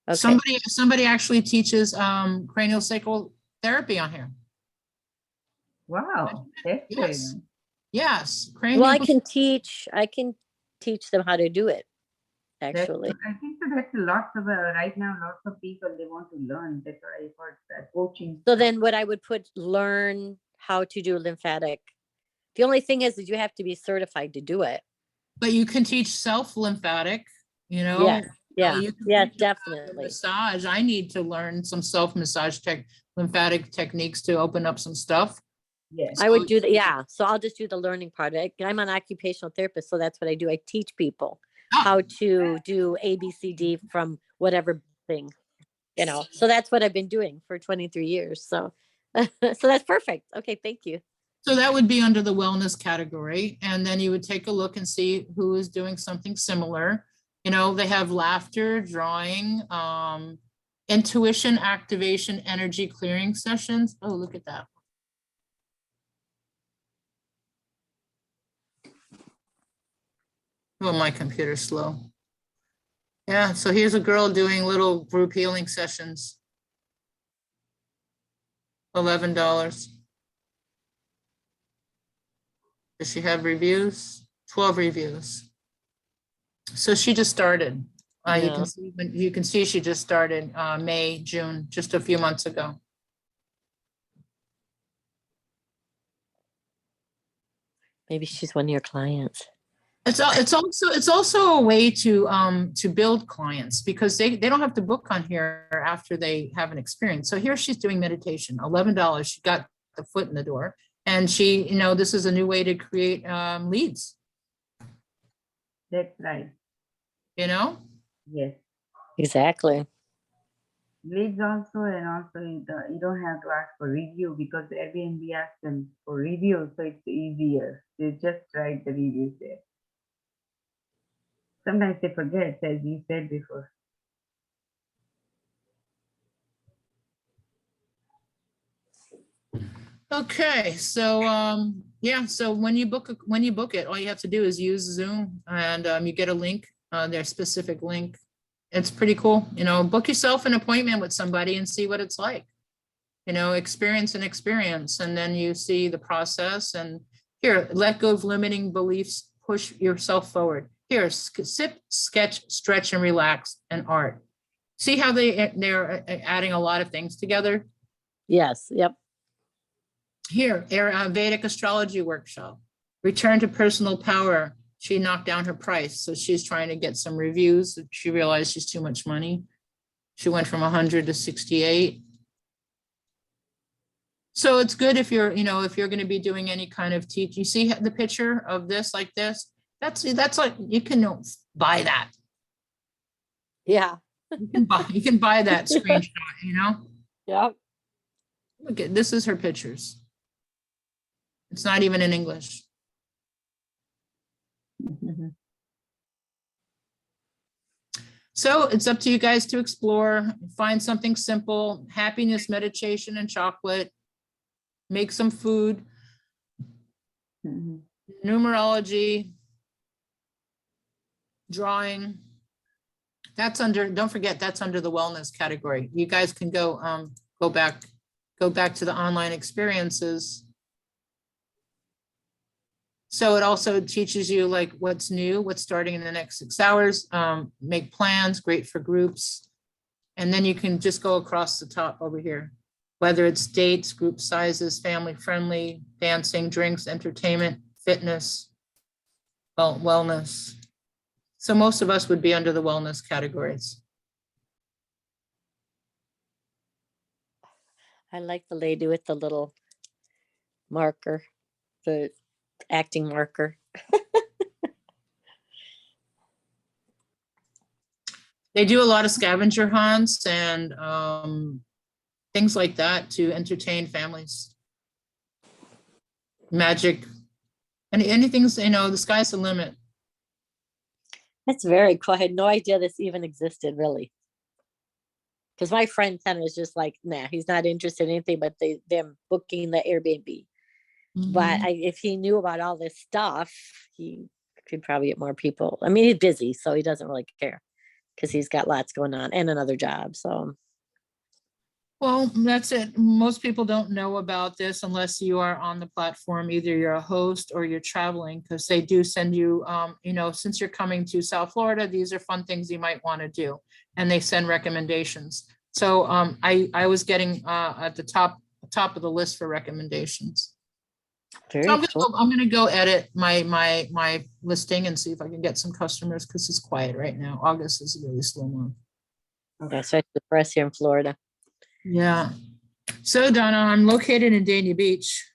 Okay, Somebody actually teaches cranial sacral therapy on here. Wow. That's very Yes. nice. Yes. well, I Cranial. can teach them how to do it, That's actually. good. I think so that's lots of, right now, lots of people, they want to learn. That's what I heard, that coaching. So then what I would put, learn how to do lymphatic. The only thing is that you have to be certified to do it. But you can teach self lymphatic, you know. Yeah, yeah, you can yeah, teach about the definitely. massage. I need to learn some self massage lymphatic techniques to open up some stuff. Yes. I would do that. Yeah. So I'll just do the learning part. I'm an occupational therapist. So that's what I do. I teach people Ah. how to do ABCD from whatever thing, you know. So that's what I've been doing for 23 years. So, so that's perfect. Okay. Thank you. So that would be under the wellness category. And then you would take a look and see who is doing something similar. You know, they have laughter, drawing, intuition, activation, energy clearing sessions. Oh, look at that. Oh, my computer's slow. Yeah, so here's a girl doing little group healing sessions. $11. Does she have reviews? 12 reviews. So she just started. Yeah. You can see she just started May, June, just a few months ago. Maybe she's one of your clients. It's also a way to build clients because they don't have to book on here after they have an experience. So here she's doing meditation, $11. She got the foot in the door, and she, you know, this is a new way to create leads. That's right. You know. Yes. Exactly. Leads also, and also you don't have to ask for review because the Airbnb asks them for review, so it's easier. They just write the reviews there. Sometimes they forget, as you said before. Okay, so yeah, so when you book it, all you have to do is use Zoom, and you get a link, their specific link. It's pretty cool, you know. Book yourself an appointment with somebody and see what it's like, you know. Experience, and then you see the process. And here, let go of limiting beliefs, push yourself forward. Here, sit, sketch, stretch, and relax, and art. See how they're adding a lot of things together. Yes. Yep. Here, Vedic astrology workshop, return to personal power. She knocked down her price. So she's trying to get some reviews. She realized she's too much money. She went from 100 to 68. So it's good if you're, if you're going to be doing any kind of teach, you see the picture of this like this? That's like, you can buy that. Yeah. You can buy that screenshot, Yep. Look at, this is her pictures. It's not even in English. So it's up to you guys to explore, find something simple, happiness, meditation, and chocolate. Make some food, numerology, drawing. That's under, don't forget, that's under the wellness category. You guys can go back to the online experiences. So it also teaches you like what's new, what's starting in the next 6 hours, make plans, great for groups. And then you can just go across the top over here, whether it's dates, group sizes, family friendly, dancing, drinks, entertainment, fitness, wellness. So most of us would be under the wellness categories. I like the lady with the little marker, the acting marker. They do a lot of scavenger hunts and things like that to entertain families. Magic, and anything's, the sky's the limit. That's very cool. I had no idea this even existed, really. Because my friend kind of was just like, nah, he's not interested in anything but them booking the Airbnb. But if he knew about all this stuff, he could probably get more people. I mean, he's busy, so he doesn't really care because he's got lots going on and another job. So, Well, that's it. Most people don't know about this unless you are on the platform. Either you're a host or you're traveling, because they do send you, since you're coming to South Florida, these are fun things you might want to do. And they send recommendations. So I was getting at the top of the list for recommendations. very So cool. I'm gonna go edit my listing and see if I can get some customers, because it's quiet right now. August is a really slow month. That's right. For us here in Florida. Yeah. So Donna, I'm located in Dania Beach.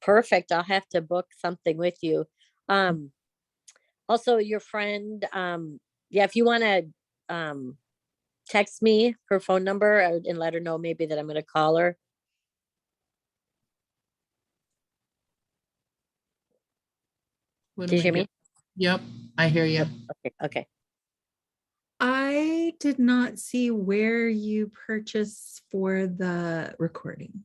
Perfect. I'll have to book something with you. Also your friend, if you want to text me her phone number and let her know maybe that I'm going to call her. Did you hear me? Yep, I hear you. Okay. I did not see where you purchase for the recording.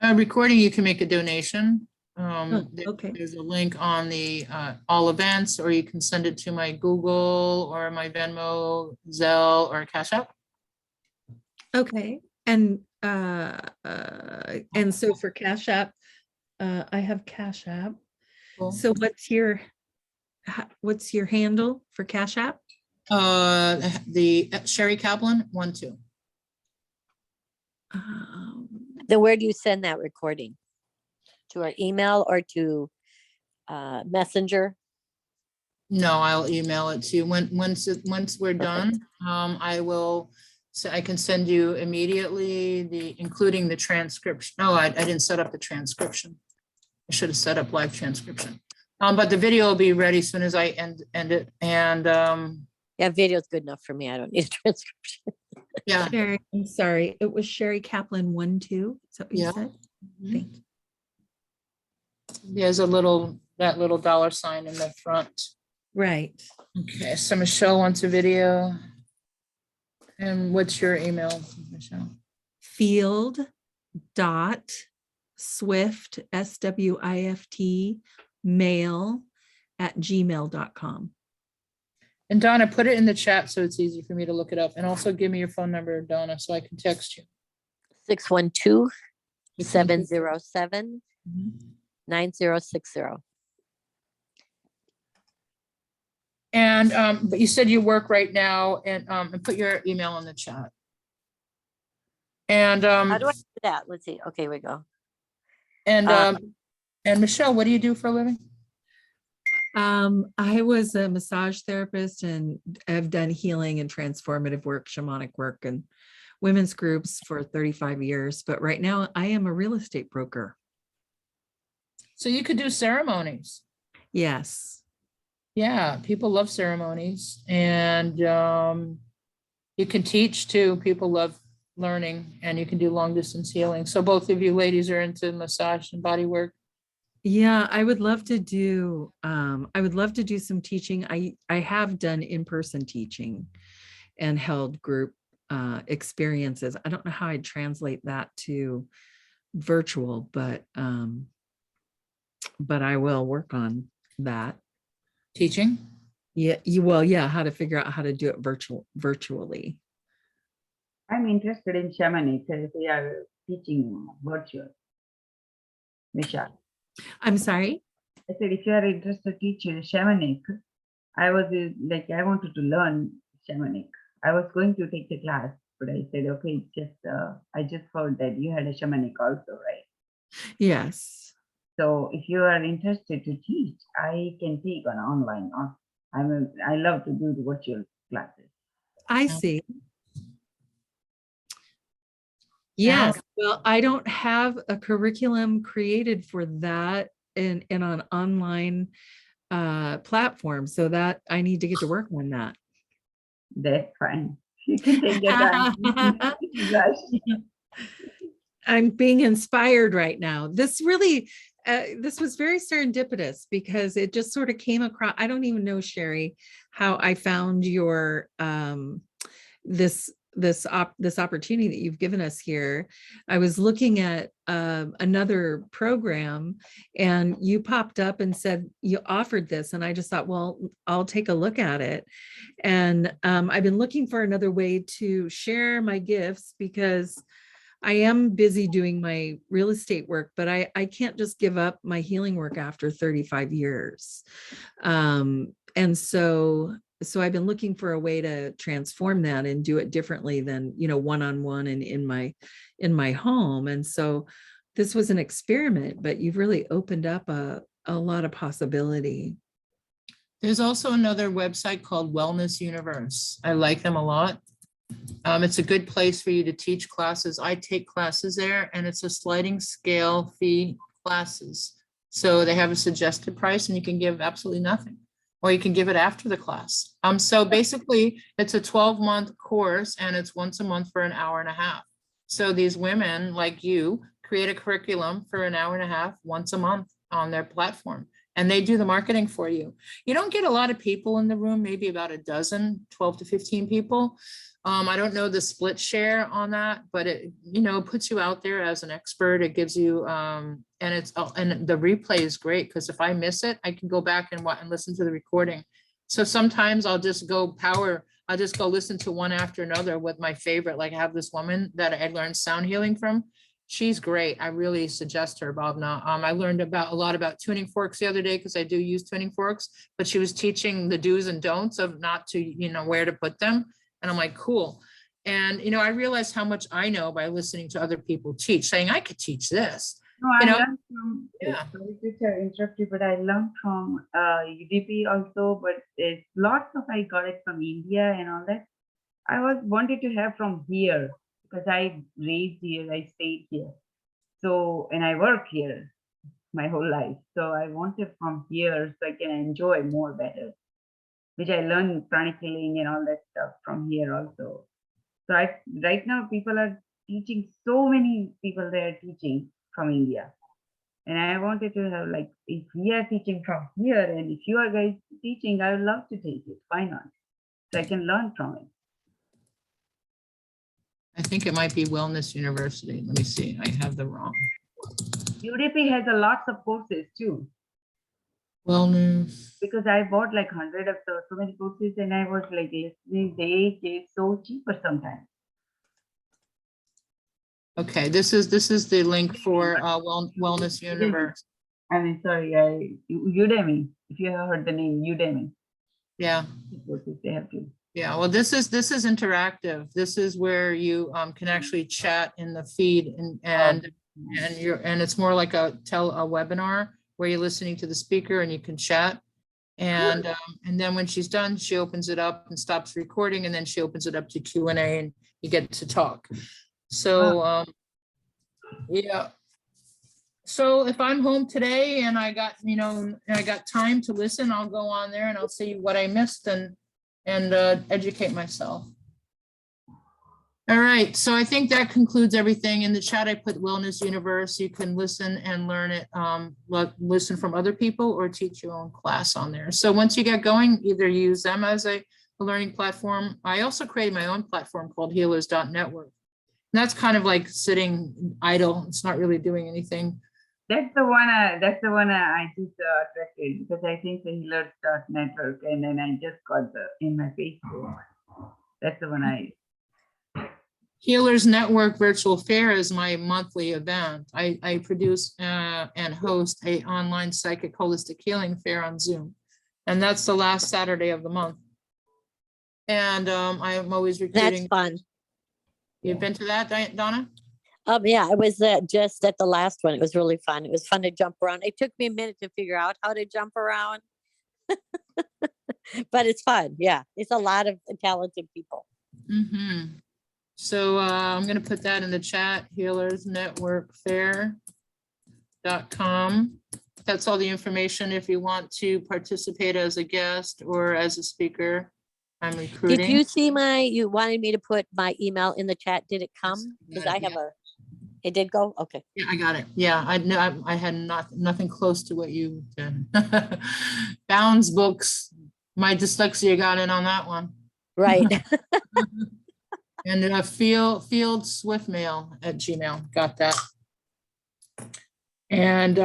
Recording, you can make a donation. Okay. There's a link on the all events, or you can send it to my Google or my Venmo, Zelle, or Cash App. Okay. And so for Cash App, I have Cash App. Cool. So what's your handle for Cash App? The Sherry Kaplan 1-2. Then where do you send that recording? To our email or to Messenger? No, I'll email it to you once we're done. I can send you immediately including the transcription. No, I didn't set up the transcription. I should have set up live transcription. But the video will be ready as soon as I end it. And Yeah, video is good enough for me. I don't need a transcription. yeah. Sherry, I'm sorry. It was Sherry Kaplan 1-2. Is that what you Yeah. said? Thank you. There's that little $sign in the front. Right. Okay, so Michelle wants a video. And what's your email, Michelle? field.swift, SWIFT, mail@gmail.com. And Donna, put it in the chat so it's easy for me to look it up. And also give me your phone number, Donna, so I can text you. 612-707-9060. And but you said you work right now, and put your email in the chat. And How do I do that? Let's see. Okay, we go. and Michelle, what do you do for a living? I was a massage therapist and I've done healing and transformative work, shamanic work, and women's groups for 35 years, but right now I am a real estate broker. So you could do ceremonies. Yes. Yeah, people love ceremonies, and you can teach too. People love learning, and you can do long distance healing. So both of you ladies are into massage and body work. Yeah, I would love to do some teaching. I have done in-person teaching and held group experiences. I don't know how I'd translate that to virtual, but I will work on that. Teaching? Yeah, how to figure out how to do it virtually. I'm interested in shamanic. They are teaching virtual. Vishal. I'm sorry. I said, if you are interested to teach shamanic, I was like, I wanted to learn shamanic. I was going to take the class, but I said, okay, I just heard that you had a shamanic also, right? Yes. So if you are interested to teach, I can take an online. I love to do the virtual classes. I see. Yes. Well, I don't have a curriculum created for that in an online platform, so that I need to get to work on that. That's fine. You can take your time. I'm being inspired right now. This really, this was very serendipitous because it just sort of came across. I don't even know, Sherry, how I found your this opportunity that you've given us here. I was looking at another program, and you popped up and said you offered this, and I just thought, well, I'll take a look at it. And I've been looking for another way to share my gifts, because I am busy doing my real estate work, but I can't just give up my healing work after 35 years. And so I've been looking for a way to transform that and do it differently than, one-on-one and in my home. And so this was an experiment, but you've really opened up a lot of possibility. There's also another website called Wellness Universe. I like them a lot. It's a good place for you to teach classes. I take classes there, and it's a sliding scale fee classes. So they have a suggested price, and you can give absolutely nothing, or you can give it after the class. So basically it's a 12-month course, and it's once a month for an hour and a half. So these women like you create a curriculum for an hour and a half once a month on their platform, and they do the marketing for you. You don't get a lot of people in the room, maybe about a dozen, 12 to 15 people. I don't know the split share on that, but it, puts you out there as an expert. It gives you, and the replay is great, because if I miss it, I can go back and listen to the recording. So sometimes I'll just go listen to one after another with my favorite. Like I have this woman that I learned sound healing from. She's great. I really suggest her, Bhavna. I learned a lot about tuning forks the other day, because I do use tuning forks, but she was teaching the do's and don'ts of not to, where to put them. And I'm like, cool. And, I realized how much I know by listening to other people teach, saying I could teach this. No, I learned from, Yeah. sorry to interrupt you, but I learned from UDP also, but it's lots of, I got it from India and all that. I wanted to have from here, because I raised here, I stayed here. So, and I work here my whole life. So I wanted from here so I can enjoy more better, which I learned pranic healing and all that stuff from here also. So right now people are teaching, so many people they are teaching from India. And I wanted to have, like, if we are teaching from here and if you are guys teaching, I would love to take it. Why not? So I can learn from it. I think it might be Wellness University. Let me see. I have the wrong. UDP has a lots of courses too. Wellness. Because I bought like 100 of so many courses, and I was like listening, they get so cheaper sometimes. Okay, this is the link for Wellness Universe. I mean, sorry, Udemy. If you have heard the name Udemy, Yeah. courses they have to. Yeah, well, this is interactive. This is where you can actually chat in the feed, and it's more like a webinar where you're listening to the speaker and you can chat. And then when she's done, she opens it up and stops recording, and then she opens it up to Q&A, and you get to talk. So, yeah. So if I'm home today and I got, I got time to listen, I'll go on there and I'll see what I missed and educate myself. All right, so I think that concludes everything. In the chat, I put Wellness Universe. You can listen and learn it, listen from other people or teach your own class on there. So once you get going, either use them as a learning platform. I also created my own platform called healers.network. And that's kind of like sitting idle. It's not really doing anything. That's the one. I just attracted because I think the healers network, and then I just got the in my Facebook. That's the one I. Healers Network Virtual Fair is my monthly event. I produce and host a online psychic holistic healing fair on Zoom. And that's the last Saturday of the month. And I am always recruiting. That's fun. You've been to that, Donna? Yeah, I was just at the last one. It was really fun. It was fun to jump around. It took me a minute to figure out how to jump around, but it's fun. Yeah, it's a lot of talented people. Mm-hmm. So I'm going to put that in the chat, healersnetworkfair.com. That's all the information if you want to participate as a guest or as a speaker. I'm recruiting. Did you see you wanted me to put my email in the chat? Did it come? Because I have it did go? Okay. Yeah, I got it. Yeah, I know I had nothing close to what you did. Bounds books. My dyslexia got in on that one. Right. And Field Swiftmail@gmail. Got that. And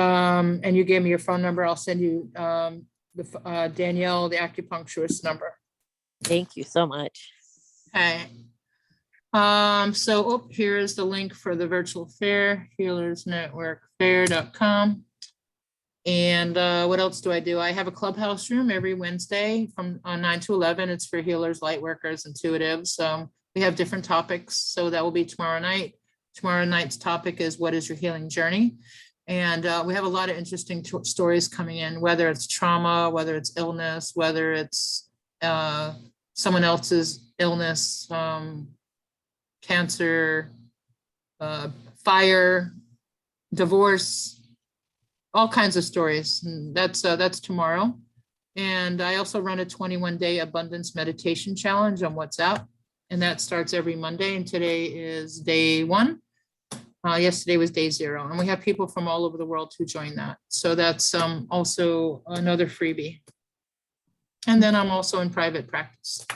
you gave me your phone number. I'll send you Danielle, the acupuncturist number. Thank you so much. Okay. So here is the link for the virtual fair, healersnetworkfair.com. And what else do? I have a clubhouse room every Wednesday from 9 to 11. It's for healers, light workers, intuitives. We have different topics. So that will be tomorrow night. Tomorrow night's topic is what is your healing journey? And we have a lot of interesting stories coming in, whether it's trauma, whether it's illness, whether it's someone else's illness, cancer, fire, divorce, all kinds of stories. And that's tomorrow. And I also run a 21-day abundance meditation challenge on WhatsApp. And that starts every Monday. And today is day 1. Yesterday was day 0. And we have people from all over the world who join that. So that's also another freebie. And then I'm also in private practice.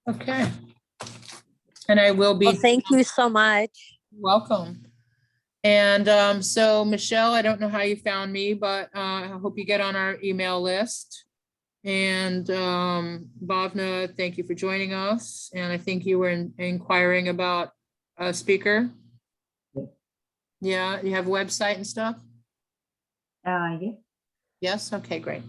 Okay. And I will be. Well, thank you so much. Welcome. And so Michelle, I don't know how you found me, but I hope you get on our email list. And Bhavna, thank you for joining us. And I think you were inquiring about a speaker. Yeah, you have a website and stuff? Yes. Yes, okay, great.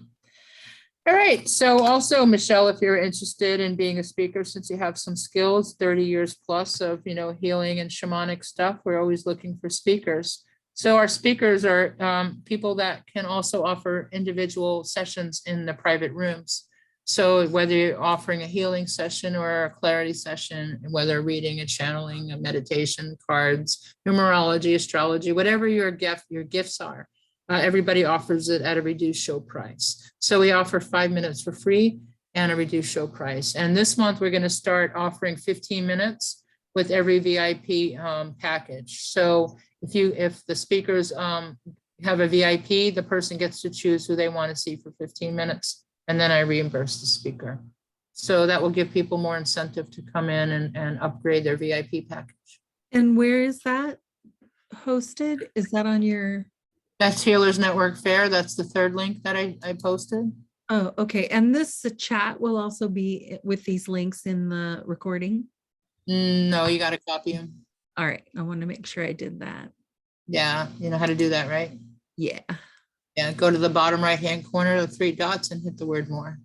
All right, so also Michelle, if you're interested in being a speaker, since you have some skills, 30 years plus of, healing and shamanic stuff, we're always looking for speakers. So our speakers are people that can also offer individual sessions in the private rooms. So whether you're offering a healing session or a clarity session, whether reading and channeling, a meditation, cards, numerology, astrology, whatever your gifts are, everybody offers it at a reduced show price. So we offer 5 minutes for free and a reduced show price. And this month we're going to start offering 15 minutes with every VIP package. So if the speakers have a VIP, the person gets to choose who they want to see for 15 minutes, and then I reimburse the speaker. So that will give people more incentive to come in and upgrade their VIP package. And where is that hosted? Is that on your? That's Healers Network Fair. That's the third link that I posted. Oh, okay. And this chat will also be with these links in the recording? No, you got to copy them. All right. I want to make sure I did that. Yeah, you know how to do that, right? Yeah. Yeah, go to the bottom right-hand corner, the 3 dots, and hit the word more.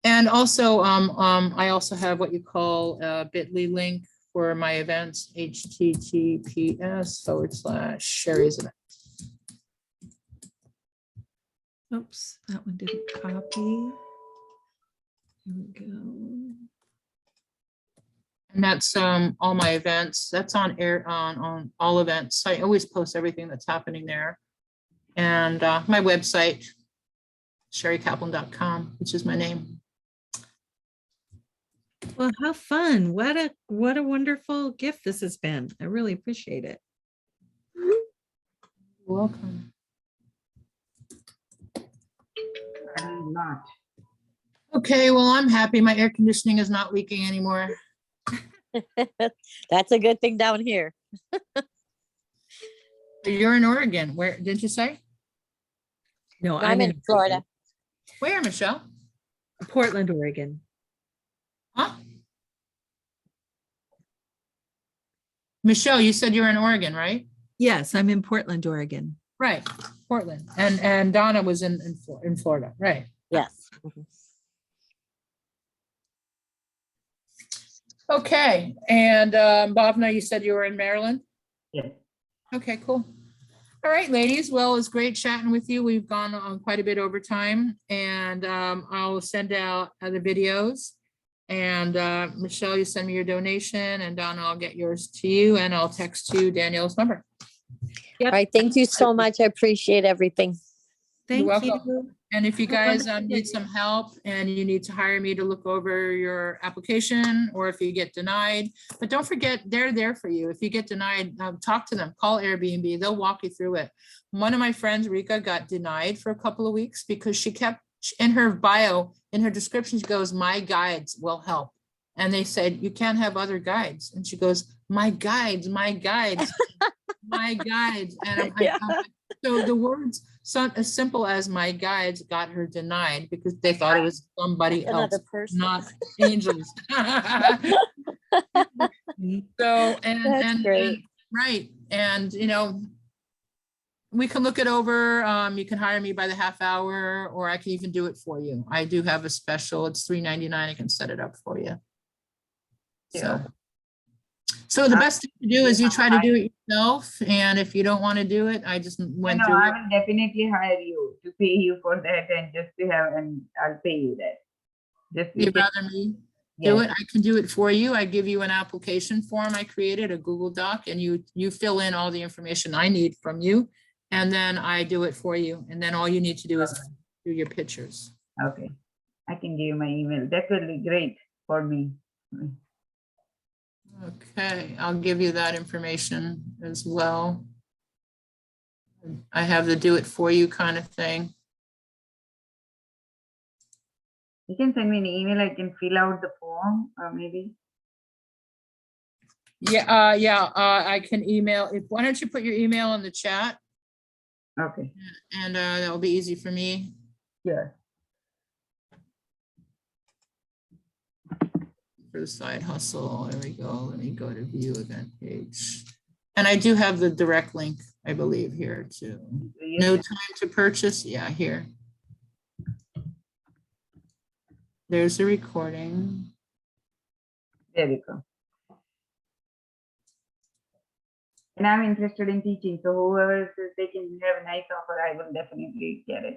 And also, I also have what you call a bit.ly link for my events, https://Sherry's event. Oops, that one didn't copy. Here we go. And that's all my events. That's on air on all events. I always post everything that's happening there. And my website, sherrykaplan.com, which is my name. Well, how fun. What a wonderful gift this has been. I really appreciate it. You're welcome. I'm not. Okay, well, I'm happy. My air conditioning is not leaking anymore. That's a good thing down here. You're in Oregon. Where did you say? No, I'm in Florida. Where, Michelle? Portland, Oregon. Huh? Michelle, you said you're in Oregon, right? Yes, I'm in Portland, Oregon. Right, Portland. And Donna was in Florida, right? Yes. Mhm. Okay, and Bhavna, you said you were in Maryland? Yes. Okay, cool. All right, ladies. Well, it's great chatting with you. We've gone on quite a bit over time, and I'll send out other videos. And Michelle, you send me your donation, and Donna, I'll get yours to you, and I'll text you Danielle's number. All right. Thank you so much. I appreciate everything. Thank welcome. you. And if you Have a guys wonderful need day. some help and you need to hire me to look over your application, or if you get denied, but don't forget, they're there for you. If you get denied, talk to them, call Airbnb, they'll walk you through it. One of my friends, Rika, got denied for a couple of weeks because she kept, in her bio, in her description, she goes, "My guides will help." And they said, "You can't have other guides." And she goes, "My guides, my guides, my guides." And Yeah. so the words, so as simple as "my guides," got her denied because they thought it was somebody else, Another person. not angels. So, That's great. right. And, you know, we can look it over. You can hire me by the half hour, or I can even do it for you. I do have a special. It's $3.99. I can set it up for you. So the best thing to do is you try to do it yourself. And if you don't want to do it, I just went No, through I it. will definitely hire you to pay you for that and just to have, and I'll pay you that. Just you You'd can- rather me do yes. it? I can do it for you. I give you an application form I created, a Google Doc, and you fill in all the information I need from you. And then I do it for you. And then all you need to do is do your pictures. Okay, I can give you my email. That will be great for me. Okay, I'll give you that information as well. I have the do it for you kind of thing. You can send me an email. I can fill out the form, or maybe. Yeah, I can email. Why don't you put your email in the chat, Okay, and that will be easy for me. sure. For the side hustle, there we go. Let me go to view event page. And I do have the direct link, I believe, here too. So you No can- time to purchase. Yeah, here. There's the recording. There we go. And I'm interested in teaching, so whoever says they can have a nice offer, I will definitely get it.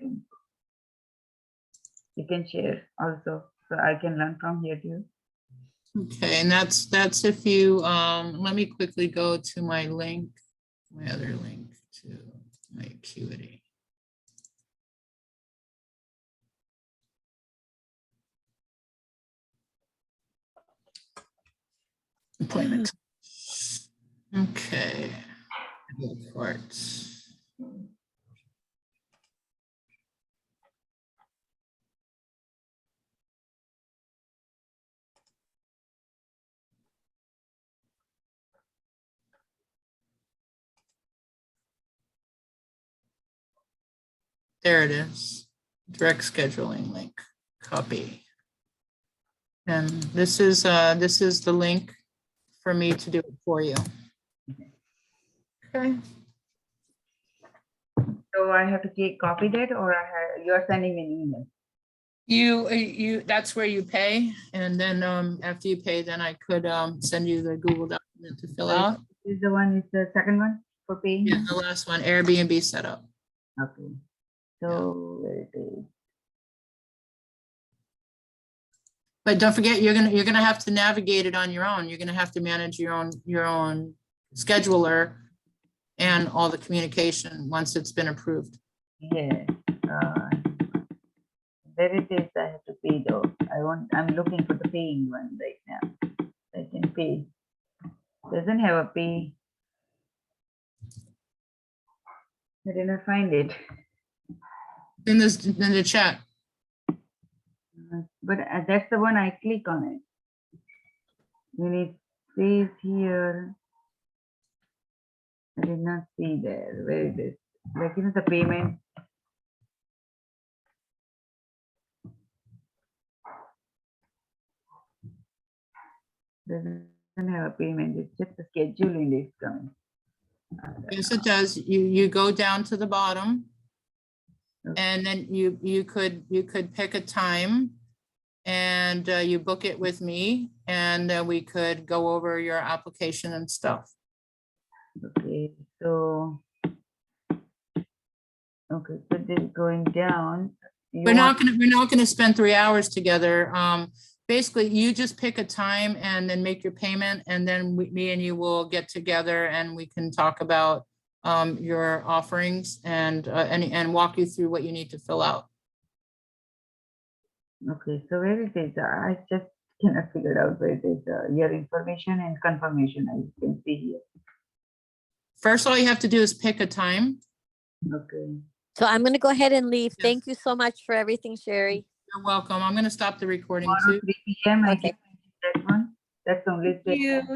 You can share also, so I can learn from here too. Okay, and that's if you, let me quickly go to my link, my other link to my Acuity. Appointment. Okay. Reports. There it is. Direct scheduling link. Copy. And this is the link for me to do it for you. Okay. So I have to copy that, or you are sending me an email? You that's where you pay, and then after you pay, then I could send you the Google document to fill out. Is the one, is the second one for paying? Yeah, the last one, Airbnb setup. Okay. So where it is? But don't forget, you're gonna have to navigate it on your own. You're gonna have to manage your own scheduler and all the communication once it's been approved. Yeah. There it is. I have to pay though. I'm looking for the paying one right now. I can pay. Doesn't have a pay. I did not find it. In the chat. But that's the one I click on it. When it says here, I did not see there. Where it is? Like, the payment. Doesn't have a payment. It's just the scheduling is coming. Yes, it does. You go down to the bottom. Okay. And then you could pick a time and you book it with me and we could go over your application and stuff. Okay, so then going down. We're not gonna spend 3 hours together. Basically, you just pick a time and then make your payment, and then me and you will get together and we can talk about your offerings and walk you through what you need to fill out. Okay, so where it is, I just cannot figure it out where it is, your information and confirmation, I can see here. First, all you have to do is pick a time. Okay, So I'm gonna go ahead and leave. Yes. Thank you so much for everything, Sherry. You're welcome. I'm gonna stop the recording tomorrow too. 3 p.m. I Okay. can that one. That's only. You